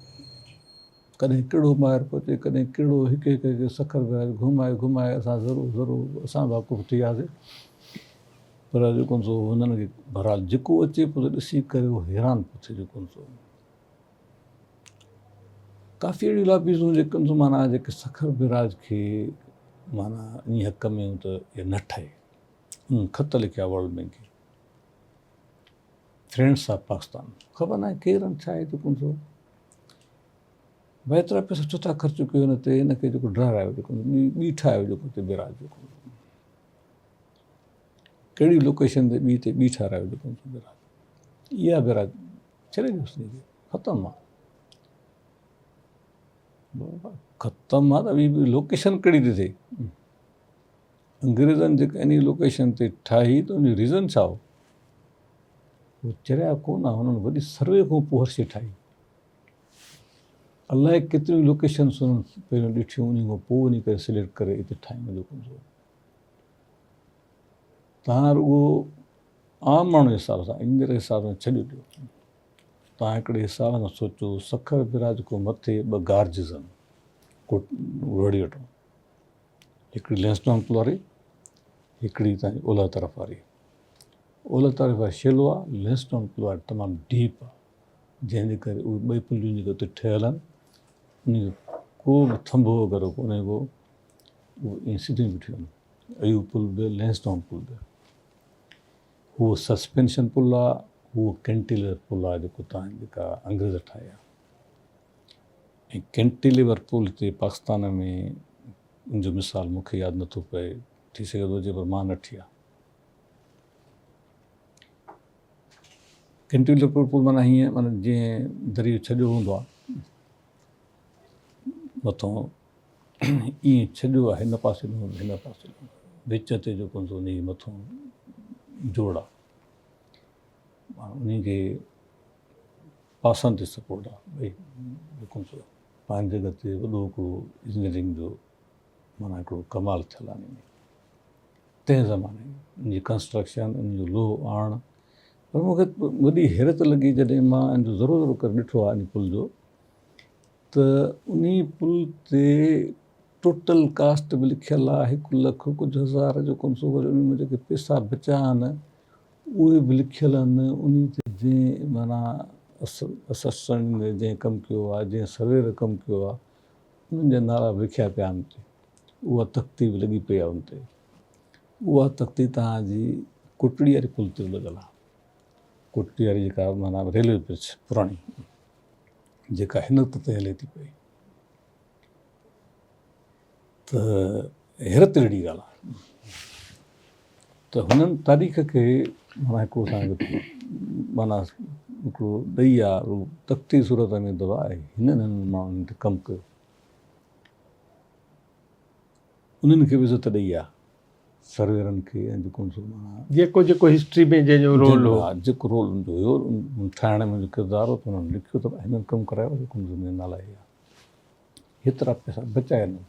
कॾहिं कहिड़ो माहिर पहुचे, कॾहिं कहिड़ो, हिकु हिकु सखर बिराए घुमाए असां ज़रूरु असां वाक़ुफ़ु थी वियासीं, पर जेको सो हुननि खे बहरहाल जेको अचे पियो त ॾिसी करे उहो हैरान पियो थिए। जेको सो काफ़ी अहिड़ियूं लॉबीज़ूं जेके सो माना जेके सखर बिराज खे माना इन हक़ में त इहे न ठहे, ख़त लिखिया वर्ल्ड बैंक खे, फ्रेंड्स ऑफ पाकिस्तान, ख़बर न आहे केरु आहिनि, छा आहे जेको सो भई एतिरा पैसा छो था ख़र्च कयो हिन ते, हिनखे जेको डरायो, जेको ॿी ठाहियो, जेको हिते बिराज, जेको कहिड़ी लोकेशन ते ॿी ठारायो, जेको बिराज, इहा बिराज छॾे ॾियोसि, ख़तमु आहे, ख़तमु आहे। त ॿी लोकेशन कहिड़ी थी थिए, अंग्रेज़नि जेका इन लोकेशन ते ठाही, त उनजो रीज़न छा हो, उहे चरिया कोन आहे, हुननि वॾी सर्वे खां पोइ हर शइ ठाही। अलाए केतिरियूं लोकेशन्स हुननि पहिरियों ॾिठियूं, उन खां पोइ वञी करे सिलेक्ट करे हिते ठाहियूं। जेको तव्हां रुॻो आम माण्हू जे हिसाब सां, इंजीनियर जे हिसाब सां छॾियो ॾियो, तव्हां हिकिड़े हिसाब सां सोचो, सखर बिराज को मथे 2 गार्जिस आहिनि, रोड़ी वठो, हिकिड़ी लैंसडाउन पुल वारी, हिकिड़ी तव्हांजी ओलह तरफ़ वारी। ओलह तरफ़ वारी शेलो आहे, लैंसडाउन पुल वारी तमामु डीप आहे, जंहिंजे करे उहे 2 पुलियूं जेके उते ठहियल आहिनि, उनजो को बि थंभो अगरि कोन्हे को, उहो ईअं सिधियूं बीठियूं आहिनि, अयूब पुल बि, लैंसडाउन पुल बि। उहो सस्पेंशन पुल आहे, उहो कैंटिलीवर पुल आहे, जेको तव्हां जेका अंग्रेज़ ठाहिया। ऐं कैंटिलीवर पुल हिते पाकिस्तान में उनजो मिसाल मूंखे यादि नथो पए, थी सघे थो हुजे, पर मां न थी आहे। कैंटिलीवर पुल माना हीअं माना जीअं दरियो छॼो हूंदो आहे मथां ईअं छॼो आहे हिन पासे ॾिनो हिन पासे ॾिनो विच ते जेको हूंदो उन मथां जोड़ आहे उन खे पासनि ते सपोर्ट आहे भई जेको पंहिंजी जॻह ते वॾो हिकिड़ो इंजीनियरिंग जो माना हिकिड़ो कमाल थियल आहे हिन में तंहिं ज़माने में उनजी कंस्ट्रक्शन उनजो लोहो आणणु पर मूंखे वॾी हैरत लॻी जॾहिं मां इन जो ज़रो ज़रो करे ॾिठो आहे इन पुल जो त उन पुल ते टोटल कास्ट बि लिखियलु आहे 1,00,000 कुझु हज़ार जेको वरी उन में जेके पैसा बचिया आहिनि उहे बि लिखियलु आहिनि उन ते जंहिं माना असिस्टेंट जंहिं कमु कयो आहे जंहिं सर्वेयर कमु कयो आहे उन्हनि जा नाला बि लिखिया पिया आहिनि उते उहा तख़्ती बि लॻी पई आहे उन ते उहा तख़्ती तव्हांजी कोटड़ी वारे पुल ते लॻल आहे कोटड़ी वारी जेका माना रेलवे ब्रिज पुराणी जेका हिन ते हले थी पई त हैरत अहिड़ी ॻाल्हि आहे त हुननि तारीख़ खे माना हिकिड़ो असांखे माना हिकिड़ो ॾेई आहे तख़्ती सूरत में दवा आहे हिननि माण्हुनि ते कमु कयो उन्हनि खे बि इज़त ॾेई आहे सर्वेरनि खे ऐं जेको माना जेको हिस्ट्री में जंहिंजो रोल हो जेको रोल हुनजो हुयो ठाहिण में जो किरदारु हो त हुननि लिखियो त हिननि कमु करायो जेको नाला इहे आहे हेतिरा पैसा बचाइनि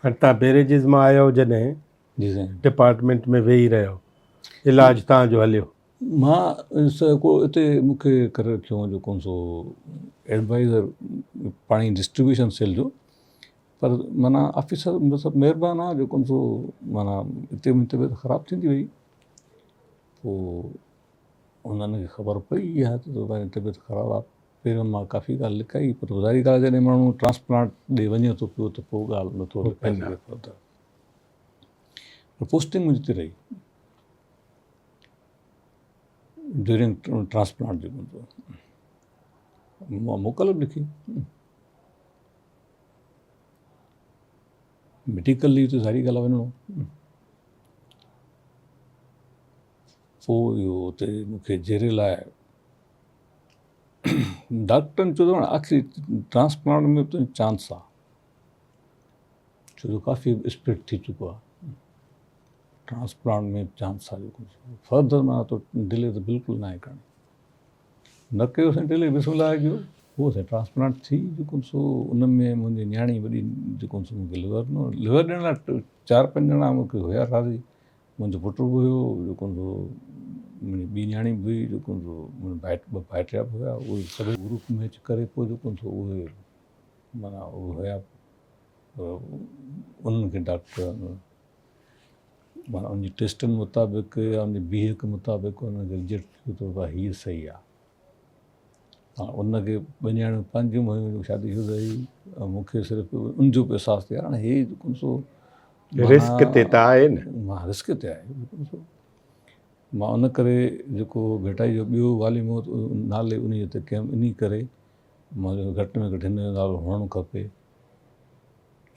हाणे तव्हां बेरेजिस मां आयो जॾहिं जी साईं डिपार्टमेंट में वेही रहियो इलाजु तव्हांजो हलियो मां को हिते मूंखे करे रखियो जेको सो एडवाइज़र पाणी डिस्ट्रीब्यूशन सेल जो पर माना ऑफिसर सभु महिरबानी आहे जेको सो माना हिते मुंहिंजी तबियत ख़राबु थींदी वई पोइ उन्हनि खे ख़बर पई आहे त पंहिंजी तबियत ख़राबु आहे पहिरियों मां काफ़ी ॻाल्हि लिकाई पर ज़ाहिरी ॻाल्हि जॾहिं माण्हू ट्रांसप्लांट ॾे वञे थो पियो त पोइ ॻाल्हि नथो लिकाए पर पोस्टिंग मुंहिंजी हिते रही ड्यूरिंग ट्रांसप्लांट जेको मां मोकल बि लिखी मेडिकल लीव त सारी ॻाल्हि वञिणो पोइ इहो हुते मूंखे जेरे लाइ डॉक्टरनि चयो त आख़िरी ट्रांसप्लांट में त चांस आहे छो जो काफ़ी स्प्रेड थी चुको आहे ट्रांसप्लांट में चांस आहे जेको फर्दर मां त डिले त बिल्कुलु न आहे करणी न कयो साईं डिले बिस्मिल्लाह कयो उहो साईं ट्रांसप्लांट थी जेको सो उन में मुंहिंजी न्याणी वॾी जेको सो मूंखे लिवर ॾियण लाइ 4-5 ॼणा मूंखे हुया राज़ी मुंहिंजो पुटु बि हुयो जेको सो मुंहिंजी ॿी न्याणी बि हुई जेको सो मुंहिंजा ॿ भाइटिया बि हुया उहे सभई ग्रुप मैच करे पोइ जेको सो उहे माना उहे हुया उन्हनि खे डॉक्टर माना उनजी टेस्टनि मुताबिक़ या उनजी बीह के मुताबिक़ उनखे रिजेक्ट थियो त भाई हीअ सही आहे हा उनखे 2 ॼणियूं पंहिंजूं हुयूं शादीशुदा हुई ऐं मूंखे सिर्फ़ु उनजो बि अहसासु थियो हाणे हे जेको सो रिस्क ते त आहे न मां रिस्क ते आहे मां उन करे जेको भेटाई जो ॿियो वालिम नाले उन ते कंहिं इन करे मां घटि में घटि हिन जो नालो हुअणु खपे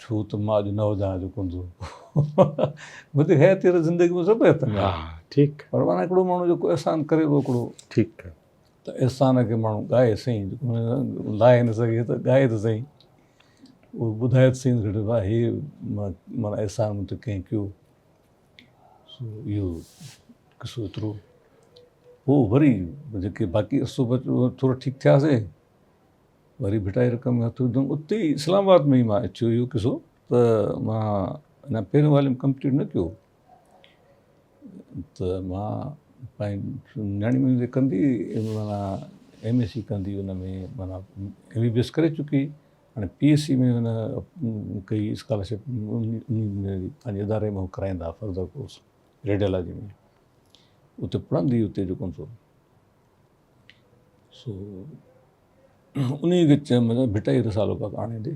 छो त मां अॼु न वधां जेको हूंदो मुंहिंजी हैत ज़िंदगी में सभु हथ में हा ठीकु पर माना हिकिड़ो माण्हू जेको अहसान करे थो हिकिड़ो ठीकु आहे त अहसान खे माण्हू ॻाए सही लाहे न सघे त ॻाए त सही उहो ॿुधाए त सही घटि भाउ हे माना अहसान मूं त कंहिं कयो सो इहो किसो एतिरो पोइ वरी जेके बाक़ी असो बचो थोरो ठीकु थियासीं वरी भिटाई रक़म में हथु विधुमि उते ई इस्लामाबाद में ई मां अचियो इहो किसो त मां अञा पहिरियों वाले में कंप्लीट न कयो त मां पंहिंजी न्याणी मुंहिंजी कंदी माना MSc कंदी हुन में माना MBBS करे चुकी हाणे PSc में हुन कई स्कॉलरशिप पंहिंजे इदारे में कराईंदा फर्दर कोर्स रेडियोलॉजी में उते पढ़ंदी उते जेको सो उन खे मतिलबु भिटाई रसालो पिया आणे ॾे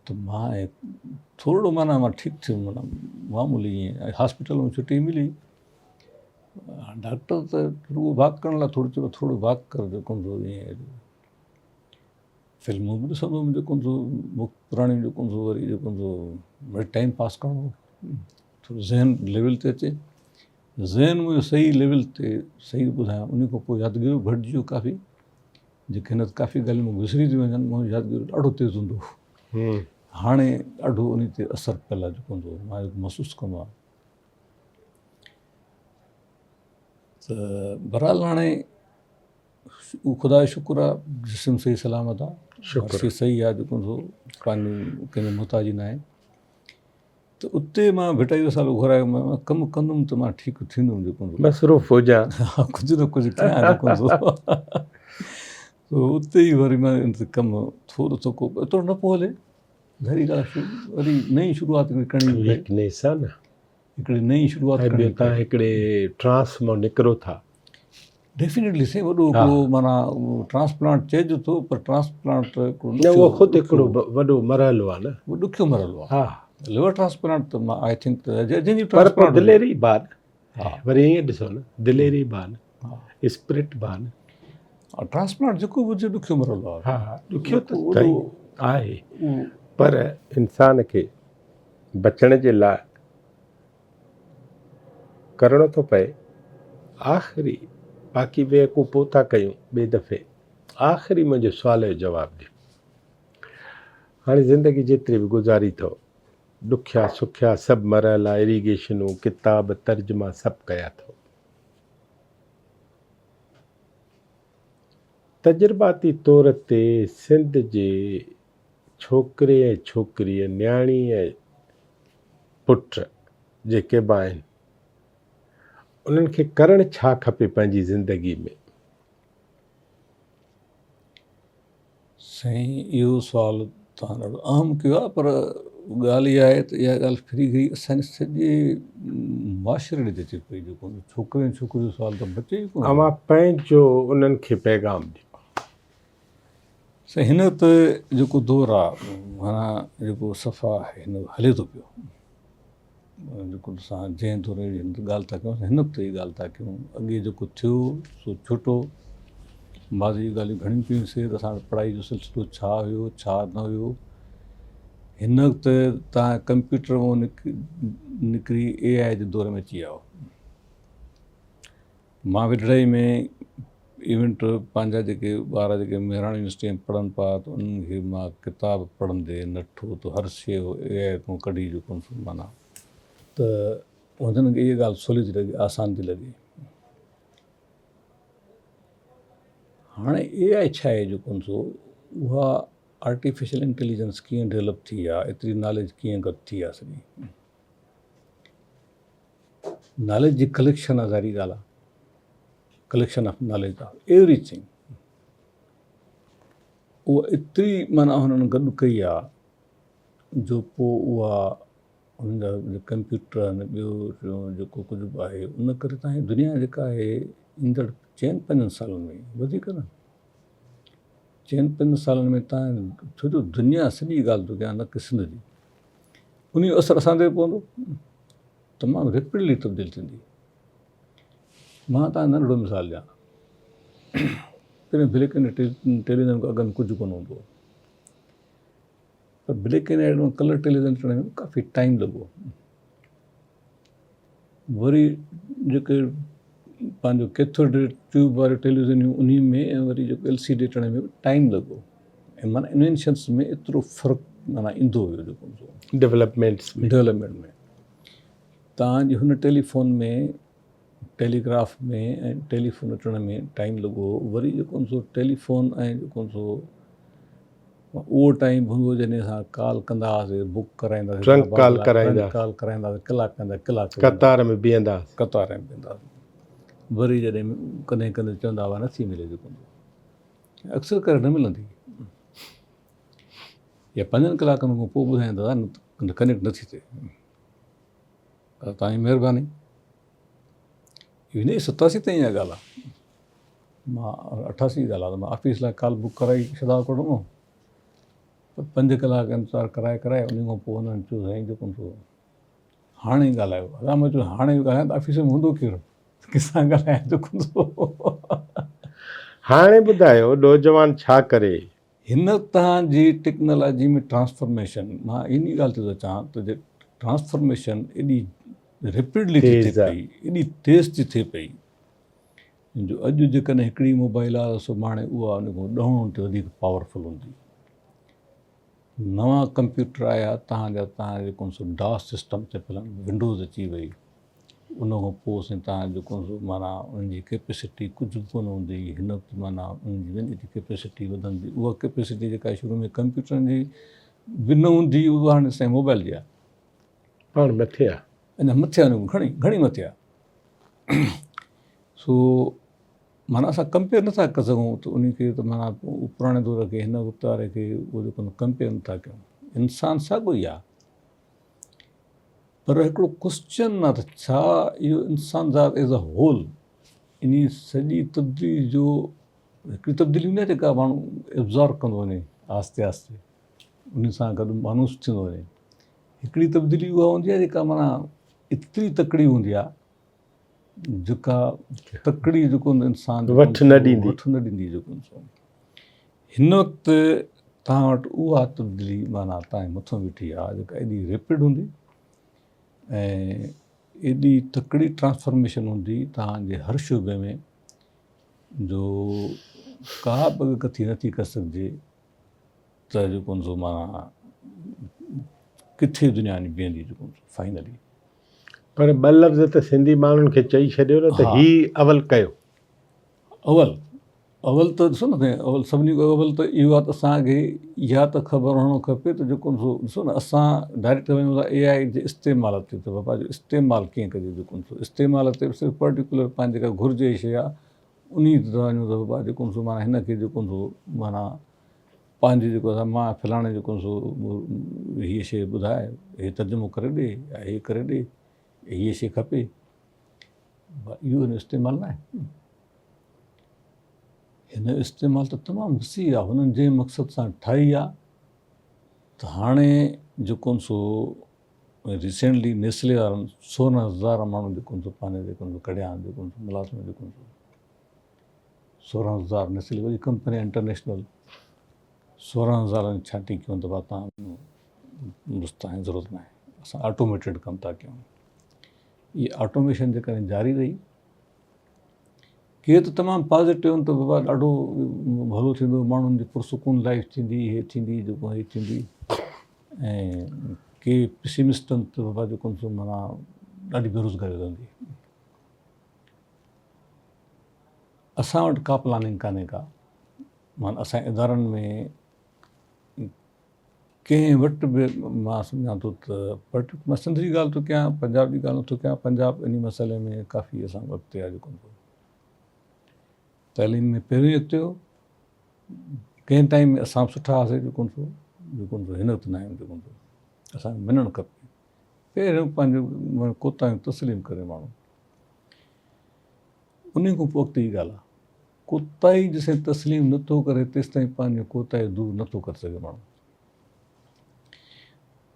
त मां थोरो माना मां ठीकु थियुमि माना मामूली ईअं हॉस्पिटल में छुटी मिली डॉक्टर त रुॻो वॉक करण लाइ थोरो चयो थोरो वॉक कर जेको ईअं फिल्मूं बि ॾिसंदो हुउमि जेको पुराणी जेको वरी जेको वरी टाइम पास करिणो थोरो ज़हन लेवल ते अचे ज़हन मुंहिंजो सही लेवल ते सही ॿुधायां, उन खां पोइ यादगिरियूं घटिजी वियो काफ़ी, जेके हिन काफ़ी ॻाल्हियूं मूंखे विसरी थी वञनि, मुंहिंजो यादगिरी ॾाढो तेज़ हूंदो हुओ। हाणे ॾाढो उन ते असरु पियल आहे जेको हूंदो मां महसूसु कंदो आहियां। त बहरहाल हाणे ख़ुदा जो शुक्र आहे, जिस्म सही सलामत आहे, शुक्र सही आहे जेको हूंदो, पंहिंजो कंहिंजो मुहताजी न आहे। त उते मां 42 साल घुरायो, मां कमु कंदुमि त मां ठीकु थींदुमि जेको हूंदो, मसरूफ़ हुजां। कुझु न कुझु कयां जेको हूंदो। उते ई वरी मां कमु थोरो थोको एतिरो न पियो हले, वरी वरी नई शुरूआत करणी पई, वीकनेस आहे न, हिकिड़ी नई शुरूआत ऐं करणी ॿियो तव्हां हिकिड़े ट्रांस मां निकिरो था। डेफिनेटली साईं, वॾो हिकिड़ो माना ट्रांसप्लांट चइजे थो, पर ट्रांसप्लांट न उहो ख़ुदि हिकिड़ो वॾो मरहलो आहे न, उहो ॾुखियो मरहलो आहे। हा, लिवर ट्रांसप्लांट त मां आई थिंक जंहिंजी पर पोइ ट्रांसप्लांट दिलेरी बान, हा वरी ईअं ॾिसो न, दिलेरी बान, हा स्पिरिट बान, ट्रांसप्लांट जेको बि हुजे ॾुखियो मरहलो आहे। हा ॾुखियो त वॾो सही आहे, उहो पर इंसान खे बचण जे लाइ करिणो थो पए। आख़िरी बाक़ी बेवकूफ़ पोइ था कयूं ॿिए दफ़े, आख़िरी मुंहिंजे सुवाल जो जवाबु ॾियो। हाणे ज़िंदगी जेतिरी बि गुज़ारी अथव, ॾुखिया सुखिया सभु मरहला, इरीगेशनूं, किताब, तर्जुमा सभु कया अथव। तजुर्बाती तौर ते सिंध जे छोकिरे ऐं छोकिरीअ, न्याणी ऐं पुट जेके बि आहिनि, उन्हनि खे करणु छा खपे पंहिंजी ज़िंदगी में? साईं इहो सुवालु तव्हां ॾाढो अहम कयो आहे, पर ॻाल्हि इहा आहे त इहा ॻाल्हि फिरी गई असांजे सॼे मुआशिरे ॾे अचे पई, जेको छोकिरे ऐं छोकिरी जो सुवालु त बचे ई कोन। अवां पंहिंजो उन्हनि खे पैगाम ॾियो। साईं हिन त जेको दौरु आहे, माना जेको सफ़ा हिन हले थो पियो, जेको असां जंहिं दौर जी ॻाल्हि था कयूं, हिन ते ई ॻाल्हि था कयूं। अॻे जेको थियो सो छुटो, माज़ी जी ॻाल्हियूं घणियूं पियूं से, त असां पढ़ाई जो सिलसिलो छा हुयो छा न हुयो। हिन वक़्तु तव्हां कंप्यूटर मां निकिरी AI जे दौर में अची विया हो। मां वेठड़ाई में इवेंट पंहिंजा जेके ॿार जेके मेहराण यूनिवर्सिटी में पढ़नि पिया, त उन्हनि खे मां किताब पढ़ंदे नठो, त हर शइ AI मां कढी जेको माना, त उन्हनि खे इहा ॻाल्हि सवली थी लॻे, आसान थी लॻे। हाणे AI छा आहे जेको सो, उहा आर्टिफिशियल इंटेलिजेंस कीअं डेवलप थी आहे, एतिरी नॉलेज कीअं गॾु थी आहे सॼी, नॉलेज जी कलेक्शन आहे, ज़ाहिरी ॻाल्हि आहे, कलेक्शन ऑफ नॉलेज आहे, एवरीथिंग। उहा एतिरी माना हुननि गॾु कई आहे, जो पोइ उहा हुननि जा कंप्यूटर आहिनि, ॿियो जेको कुझु बि आहे, उन करे तव्हांजी दुनिया जेका आहे ईंदड़ 4-5 सालनि में, वधीक न 4-5 सालनि में तव्हां, छो जो दुनिया सॼी ॻाल्हि थो कयां, न कि सिंध जी, उन जो असरु असां ते पवंदो, तमामु रेपिडली तब्दील थींदी। मां तव्हां नंढिड़ो मिसाल ॾियां, पहिरियों ब्लैक एंड टेलीविज़न खां अॻु में कुझु कोन हूंदो, पर ब्लैक एंड वाइट में कलर टेलीविज़न अचण में काफ़ी टाइम लॻो। वरी जेके पंहिंजो कैथोड ट्यूब वारी टेलीविज़न हुयूं, उन में वरी जेको LCD अचण में टाइम लॻो, ऐं माना इन्वेंशन्स में एतिरो फ़र्क़ु माना ईंदो हुयो जेको डेवलपमेंट में। तव्हांजी हुन टेलीफोन में, टेलीग्राफ में ऐं टेलीफोन अचण में टाइम लॻो। वरी जेको सो टेलीफोन ऐं जेको सो उहो टाइम हूंदो जॾहिं असां कॉल कंदा हुआसीं, बुक कराईंदासीं, ट्रंक कॉल कराईंदासीं, कलाक कतार में बीहंदासीं, वरी जॾहिं कॾहिं कॾहिं चवंदा हुआ नथी मिले, जेको अक्सर करे न मिलंदी, या 5 कलाकनि खां पोइ ॿुधाईंदा न कनेक्ट नथी थिए, तव्हांजी महिरबानी। 87 ताईं इहा ॻाल्हि आहे, मां 88 ॻाल्हि आहे, त मां ऑफिस लाइ कॉल बुक कराई छॾा कढो, 5 कलाक इंतज़ारु कराए उन खां पोइ हुननि चयो साईं जेको सो हाणे ॻाल्हायो। असां मां चयो हाणे ॻाल्हायां त ऑफिस में हूंदो केरु, कंहिंसां ॻाल्हायां जेको सो। हाणे ॿुधायो नौजवान छा करे? हिन तव्हांजी टेक्नोलॉजी में ट्रांसफॉर्मेशन, मां इन ॻाल्हि ते थो चवां त ट्रांसफॉर्मेशन एॾी रेपिडली थी थिए तेज़ आहे। पई, एॾी तेज़ थी थिए पई जो अॼु जेकॾहिं हिकिड़ी मोबाइल आहे सुभाणे उहा उन खां 10 ते वधीक पावरफुल हूंदी। नवां कंप्यूटर आया तव्हां जेको सो डास सिस्टम ते हलनि, विंडोज़ अची वई, उन खां पोइ साईं तव्हां जेको सो माना उनजी कैपेसिटी कुझु बि कोन हूंदी। हिन वक़्तु माना उनजी वञे थी कैपेसिटी वधंदी, उहा कैपेसिटी जेका शुरू में कंप्यूटरनि जी बि न हूंदी, उहा हाणे साईं मोबाइल जी आहे, पाण मथे आहे। अञा मथे आहे, घणी घणी मथे आहे। सो माना असां कंपेयर नथा करे सघूं त उनखे त माना पुराणे दौर खे हिन वक़्तु वारे खे उहो जेको कंपेयर नथा कयूं। इंसानु साॻियो ई आहे, पर हिकिड़ो क्वेश्चन आहे त छा इहो इंसान ज़ात एज़ अ होल इन सॼी तब्दीली जो हिकिड़ी तब्दीली हूंदी आहे जेका माण्हू एब्ज़ॉर्ब कंदो वञे आहिस्ते आहिस्ते, उन सां गॾु मानूस थींदो वञे। हिकिड़ी तब्दीली उहा हूंदी आहे जेका माना एतिरी तकड़ी हूंदी आहे जेका तकड़ी जेको इंसान वठि न ॾींदी। वठि न ॾींदी जेको इंसान। हिन वक़्तु तव्हां वटि उहा तब्दीली माना तव्हांजे मथां बीठी आहे जेका एॾी रेपिड हूंदी ऐं एॾी तकड़ी ट्रांसफॉर्मेशन हूंदी तव्हांजे हर शोबे में जो का बि कथी नथी करे सघिजे त जेको सो माना किथे दुनिया में बीहंदी जेको फाइनली। पर ॿ लफ़्ज़ त सिंधी माण्हुनि खे चई छॾियो न त हा। ही अवल कयो। अवल त ॾिसो न साईं, अवल सभिनी खां अवल त इहो आहे त असांखे इहा त ख़बर हुअणु खपे त जेको सो ॾिसो न असां डायरेक्ट वञूं था AI जे इस्तेमाल ते, त बाबा जो इस्तेमालु कीअं कजे, जेको सो इस्तेमाल ते सिर्फ़ु पर्टिकुलर पंहिंजे जेका घुरिजे शइ आहे उन ते वञूं त बाबा जेको सो माना हिनखे जेको सो माना पंहिंजी जेको आहे मां फलाणे जेको सो हीअ शइ ॿुधाए, हीअ तर्जुमो करे ॾे या हीअ करे ॾे, हीअ शइ खपे, इहो हिन इस्तेमालु न आहे। हिन इस्तेमालु त तमामु वसी आहे, हुननि जंहिं मक़सद सां ठाही आहे। त हाणे जेको सो रिसेंटली नेस्ले वारनि 16,000 माण्हू जेको सो पंहिंजे जेको कढिया आहिनि, जेको मुलाज़िम जेको 16,000 नेस्ले वॾी कंपनी इंटरनेशनल 16,000 छांटी कयूं त तव्हां बसि तव्हांजी ज़रूरत न आहे, असां ऑटोमेटेड कमु था कयूं। इहा ऑटोमेशन जेकॾहिं जारी रही के त तमामु पॉज़िटिव आहिनि त बाबा ॾाढो भलो थींदो, माण्हुनि जी पुरसुकून लाइफ थींदी, इहे थींदी जेको इहे थींदी, ऐं के पेसिमिस्ट आहिनि त बाबा जेको सो माना ॾाढी बेरोज़गारी रहंदी। असां वटि का प्लानिंग कान्हे का, माना असांजे इदारनि में कंहिं वटि बि मां सम्झां थो त मां सिंध जी ॻाल्हि थो कयां, पंजाब जी ॻाल्हि नथो कयां, पंजाब इन मसइले में काफ़ी असां अॻिते आहे जेको तइलीम में पहिरियों अॻिते हो, कंहिं टाइम में असां सुठा हुआसीं जेको सो हिन वक़्तु न आहियूं जेको सो असांखे मञणु खपे। पहिरियों पंहिंजो कोताहियूं तस्लीम करे माण्हू, उन खां पोइ अॻिते ई ॻाल्हि आहे, कोताही जेसिताईं तस्लीम नथो करे तेसिताईं पंहिंजो कोताही दूर नथो करे सघे माण्हू।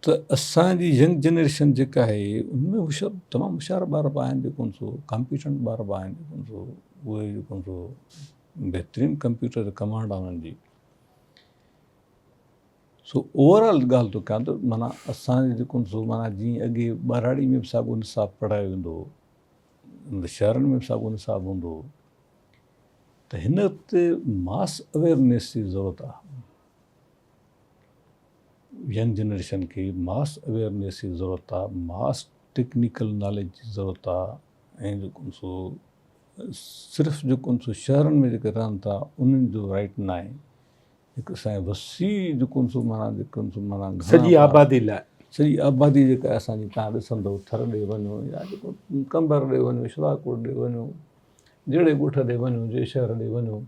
त असांजी यंग जनरेशन जेका आहे उनमें तमामु होशियार ॿार बि आहिनि जेको सो कॉम्पिटेंट ॿार बि आहिनि जेको सो उहे जेको सो बहितरीनु कंप्यूटर कमांड आहे उन्हनि जी। सो ओवरऑल ॻाल्हि थो कयां त माना असांजे जेको सो माना जीअं अॻे ॿाराड़ी में बि साॻियो निसाब पढ़ायो वेंदो हो, शहरनि में बि साॻियो निसाब हूंदो हो, त हिन वक़्तु मास अवेयरनेस जी ज़रूरत आहे। यंग जनरेशन खे मास अवेयरनेस जी ज़रूरत आहे, मास टेक्निकल नॉलेज जी ज़रूरत आहे, ऐं जेको सो सिर्फ़ु जेको सो शहरनि में जेके रहनि था उन्हनि जो राइट न आहे। हिकु असांजे वसी जेको सो माना जेको सो माना सॼी आबादी लाइ, सॼी आबादी जेका असांजी तव्हां ॾिसंदव थर ॾे वञो या जेको कंबर ॾे वञो, शिवाकोट ॾे वञो, जहिड़े ॻोठ ॾे वञो, जहिड़े शहर ॾे वञो,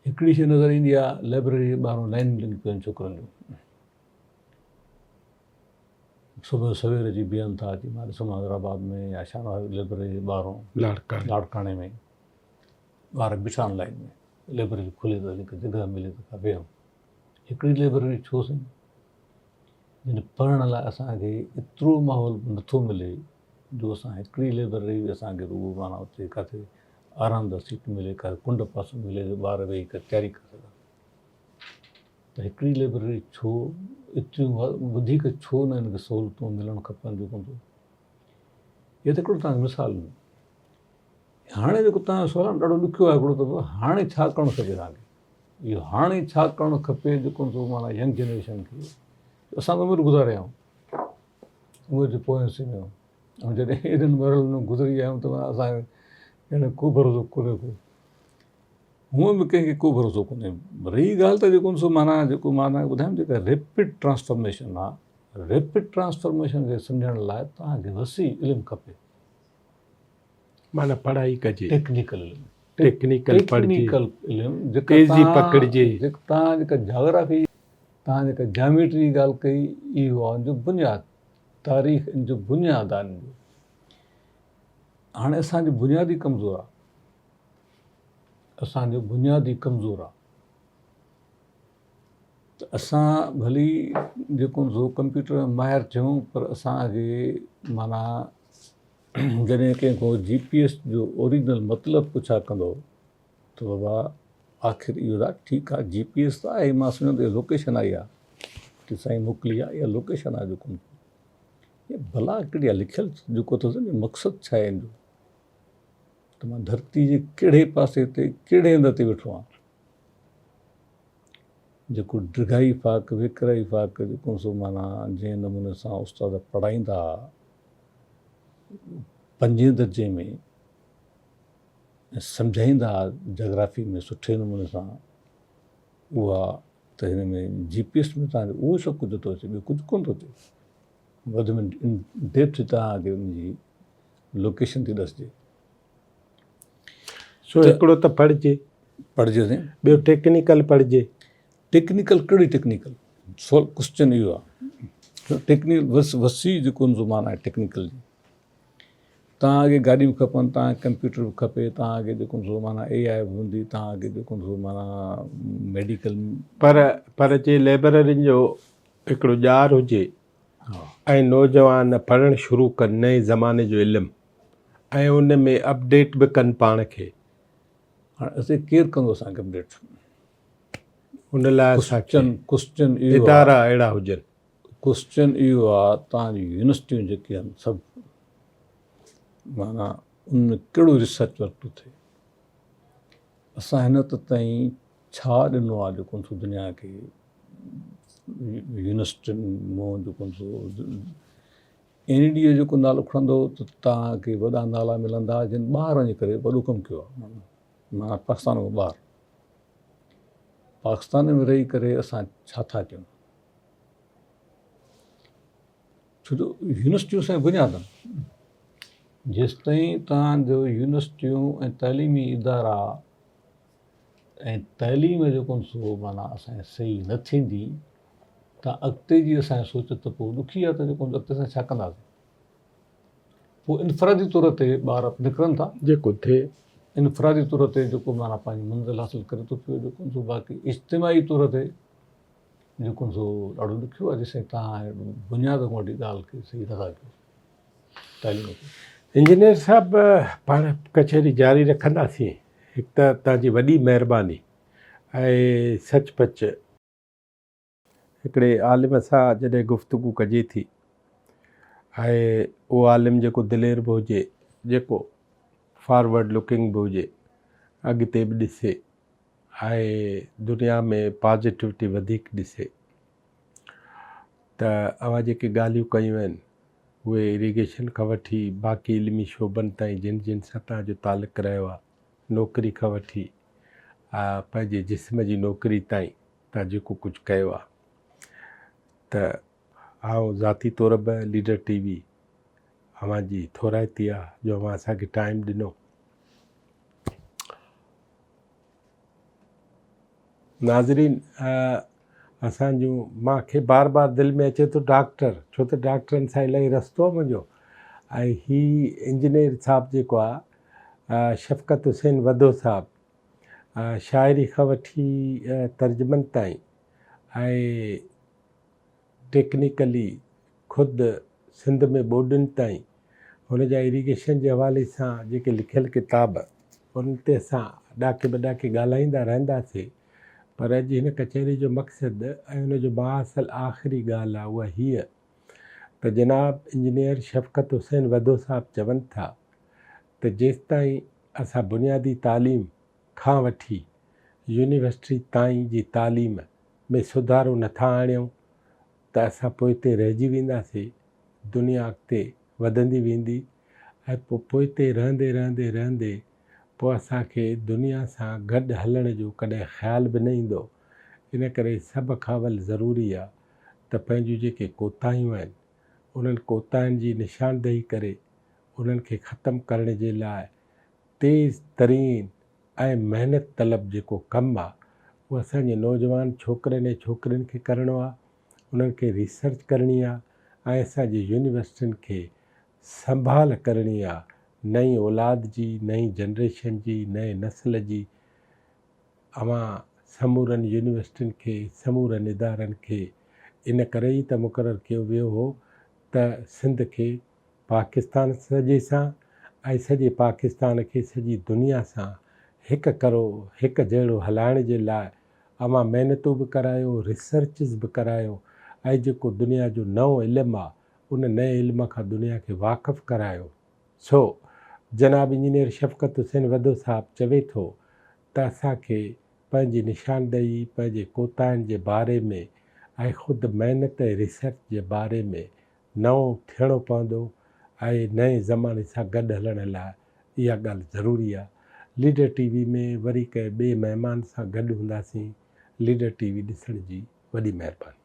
हिकिड़ी शइ नज़र ईंदी आहे, लाइब्रेरी जे ॿाहिरां लाइन लॻी पियूं आहिनि छोकिरनि जूं, सुबुह सवेर जी बीहनि था। अची मां ॾिसंदो हैदराबाद में या शाहबाद लाइब्रेरी जे ॿाहिरां लाड़काणे में ॿार बीठा आहिनि लाइन में, लाइब्रेरी खुले त जॻह मिले त वेहूं। हिकिड़ी लाइब्रेरी छो साईं, जिन पढ़ण लाइ असांखे एतिरो माहौल नथो मिले जो असां हिकिड़ी लाइब्रेरी असांखे रुॻो माना उते किथे आरामदायक सीट मिले, किथे कुंड पासो मिले, ॿार वेही करे तयारी करे सघनि। त हिकिड़ी लाइब्रेरी छो एतिरियूं वधीक छो न हिनखे सहूलियतूं मिलणु खपनि जेको इहे त हिकिड़ो तव्हांखे मिसाल ॾिनो। हाणे जेको तव्हांजो सुवाल आहे ॾाढो ॾुखियो आहे हिकिड़ो दफ़ो, हाणे छा करणु खपे तव्हांखे, इहो हाणे छा करणु खपे जेको माना यंग जनरेशन खे। असां त उमिरि गुज़ारे आहियूं, उमिरि जे पोइ हिसे में ऐं जॾहिं एॾनि मरहलनि में गुज़री विया आहियूं त असांखे को भरोसो कोन्हे को, हूअं बि कंहिंखे को भरोसो कोन्हे। रही ॻाल्हि त जेको माना ॿुधायां जेका रैपिड ट्रांसफॉर्मेशन आहे, रैपिड ट्रांसफॉर्मेशन खे सम्झण लाइ तव्हांखे वसी इल्मु खपे, माना पढ़ाई कजे, टेक्निकल इल्मु, टेक्निकल टेक्निकल इल्मु, जेका तेज़ी पकड़िजे। तव्हां जेका जाग्राफी, तव्हां जेका जामेट्री जी ॻाल्हि कई, इहो आहे जो बुनियादु, तारीख़ इन जो बुनियादु आहे। हाणे असांजी बुनियादी कमज़ोर आहे, असांजो बुनियादी कमज़ोर आहे। त असां भली जेको कंप्यूटर में माहिर थियूं, पर असांखे माना जॾहिं कंहिंखो GPS जो ओरिजिनल मतिलबु पुछा कंदो त बाबा आख़िर इहो आहे, ठीकु आहे GPS त आहे, मां सम्झो त लोकेशन आई आहे कि साईं मोकिली आहे, इहा लोकेशन आहे जेको इहा भला हिकिड़ी आहे लिखियलु जेको अथसि मक़सदु छा आहे हिन जो, त मां धरती जे कहिड़े पासे ते कहिड़े हंध ते वेठो आहियां। जेको डिघाई फ़ाक़ विकिराई फ़ाक़ जेको माना जंहिं नमूने सां उस्ताद पढ़ाईंदा 5 दर्जे में, सम्झाईंदा जोग्राफी में सुठे नमूने सां, उहा त हिन में GPS में तव्हांखे उहो सभु कुझु थो अचे, ॿियो कुझु कोन थो अचे। वधि में डेप्थ तव्हांखे उनजी लोकेशन थी ॾसजे। सो हिकिड़ो त पढ़िजे, ॿियो टेक्निकल पढ़िजे। टेक्निकल कहिड़ी टेक्निकल, क्वेश्चन इहो आहे, टेक्निकल वसी जेको माना आहे टेक्निकल जी। तव्हांखे गाॾियूं खपनि, तव्हांखे कंप्यूटर बि खपे, तव्हांखे जेको माना AI बि हूंदी, तव्हांखे जेको माना मेडिकल, पर जे लेबररियुनि जो हिकिड़ो ॼार हुजे ऐं नौजवान पढ़णु शुरू कनि नए ज़माने जो इल्मु ऐं उन में अपडेट बि कनि पाण खे। हाणे असीं केरु कंदो असांखे अपडेट? उन लाइ क्वेश्चन इहो इदारा अहिड़ा हुजनि। क्वेश्चन इहो आहे, तव्हांजी यूनिवर्सिटियूं जेके आहिनि सभु माना उनमें कहिड़ो रिसर्च वर्क थो थिए। असां हिन ताईं छा ॾिनो आहे जेको दुनिया खे यूनिवर्सिटियुनि मां जेको NED जो जेको नालो खणंदो त तव्हांखे वॾा नाला मिलंदा जिन ॿाहिरि वञी करे वॾो कमु कयो आहे। माना पाकिस्तान खां ॿाहिरि, पाकिस्तान में रही करे असां छा था कयूं? छो जो यूनिवर्सिटियूं असांजी बुनियादु आहिनि। जेसिताईं तव्हांजो यूनिवर्सिटियूं ऐं तइलीमी इदारा ऐं तइलीम जेको माना असांखे सही न थींदी, त अॻिते जी असांजी सोच त पोइ ॾुखी आहे, त जेको अॻिते असां छा कंदासीं? पोइ इनफ़रादी तौर ते ॿार निकिरनि था, जेको थिए इनफ़रादी तौर ते जेको माना पंहिंजी मंज़िल हासिलु करे थो पियो, जेको बाक़ी इज्तिमाही तौर ते जेको ॾाढो ॾुखियो आहे जेसिताईं तव्हां बुनियाद खां वठी ॻाल्हि खे सही नथा कयो तइलीम खे। इंजीनियर साहिबु, पाण कचहरी जारी रखंदासीं। हिकु त तव्हांजी वॾी महिरबानी ऐं सचपच हिकिड़े आलिम सां जॾहिं गुफ़्तगू कजे थी ऐं उहो आलिम जेको दिलेर बि हुजे, जेको फॉरवर्ड लुकिंग बि हुजे, अॻिते बि ॾिसे ऐं दुनिया में पॉज़िटिविटी वधीक ॾिसे, त अवां जेके ॻाल्हियूं कयूं आहिनि उहे इरीगेशन खां वठी बाक़ी इल्मी शोबनि ताईं जिन सां तव्हांजो तालुक़ु रहियो आहे, नौकिरी खां वठी पंहिंजे जिस्म जी नौकिरी ताईं तव्हां जेको कुझु कयो आहे, त आउं ज़ाती तौर बि लीडर TV अवां जी थोराइती आहे जो अवां असांखे टाइम ॾिनो। नाज़रीन, असांजूं मूंखे बार बार दिलि में अचे थो डॉक्टर, छो त डॉक्टरनि सां इलाही रस्तो आहे मुंहिंजो, ऐं ही इंजीनियर साहिबु जेको आहे शफ़क़त हुसैन वधो साहिबु, शाइरी खां वठी तर्जुमनि ताईं ऐं टेक्निकली ख़ुदि सिंध में ॿोॾियुनि ताईं हुन जा इरीगेशन जे हवाले सां जेके लिखियलु किताब, उन ते असां ॾाके ॿ ॾाके ॻाल्हाईंदा रहंदासीं। पर अॼु हिन कचहरी जो मक़सदु ऐं हुनजो बाअसल आख़िरी ॻाल्हि आहे उहा हीअ त जनाब इंजीनियर शफ़क़त हुसैन वधो साहब चवनि था त जेसिताईं असां बुनियादी तालीम खां वठी यूनिवर्सिटी ताईं जी तालीम में सुधारो नथा आणियूं त असां पोइते रहिजी वेंदासीं। दुनिया अॻिते वधंदी वेंदी ऐं पोइते रहंदे रहंदे रहंदे पोइ असांखे दुनिया सां गॾु हलण जो कॾहिं ख़्याल बि न ईंदो। इन करे सभ खां अवल ज़रूरी आहे त पंहिंजूं जेके कोताहियूं आहिनि उन्हनि कोताहियुनि जी निशानदेही करे उन्हनि खे ख़तमु करण जे लाइ तेज़ तरीन ऐं महिनत तलब जेको कमु आहे उहो असांजे नौजवान छोकिरनि ऐं छोकिरियुनि खे करिणो आहे। उन्हनि खे रिसर्च करणी आहे ऐं असांजी यूनिवर्सिटियुनि खे संभाल करणी आहे, नई औलाद जी, नई जनरेशन जी, नए नस्ल जी। अवां समूरनि यूनिवर्सिटियुनि खे, समूरनि इदारनि खे इन करे ई त मुक़ररु कयो वियो हो त सिंध खे पाकिस्तान सॼे सां ऐं सॼे पाकिस्तान खे सॼी दुनिया सां हिकु करो हिकु जहिड़ो हलाइण जे लाइ अवां महिनतूं बि करायो, रिसर्चिस बि करायो ऐं जेको दुनिया जो नओं इल्मु आहे उन नए इल्म खां दुनिया खे वाक़ुफ़ु करायो। सो जनाब इंजीनियर शफ़क़त हुसैन वधो साहब चवे थो त असांखे पंहिंजी निशानदेही, पंहिंजे कोताहियुनि जे बारे में ऐं ख़ुदि महिनत ऐं रिसर्च जे बारे में नओं थियणो पवंदो ऐं नए ज़माने सां गॾु हलण लाइ इहा ॻाल्हि ज़रूरी आहे। लीडर टीवी में वरी कंहिं ॿिए महिमान सां गॾु हूंदासीं। लीडर टीवी ॾिसण जी वॾी महिरबानी।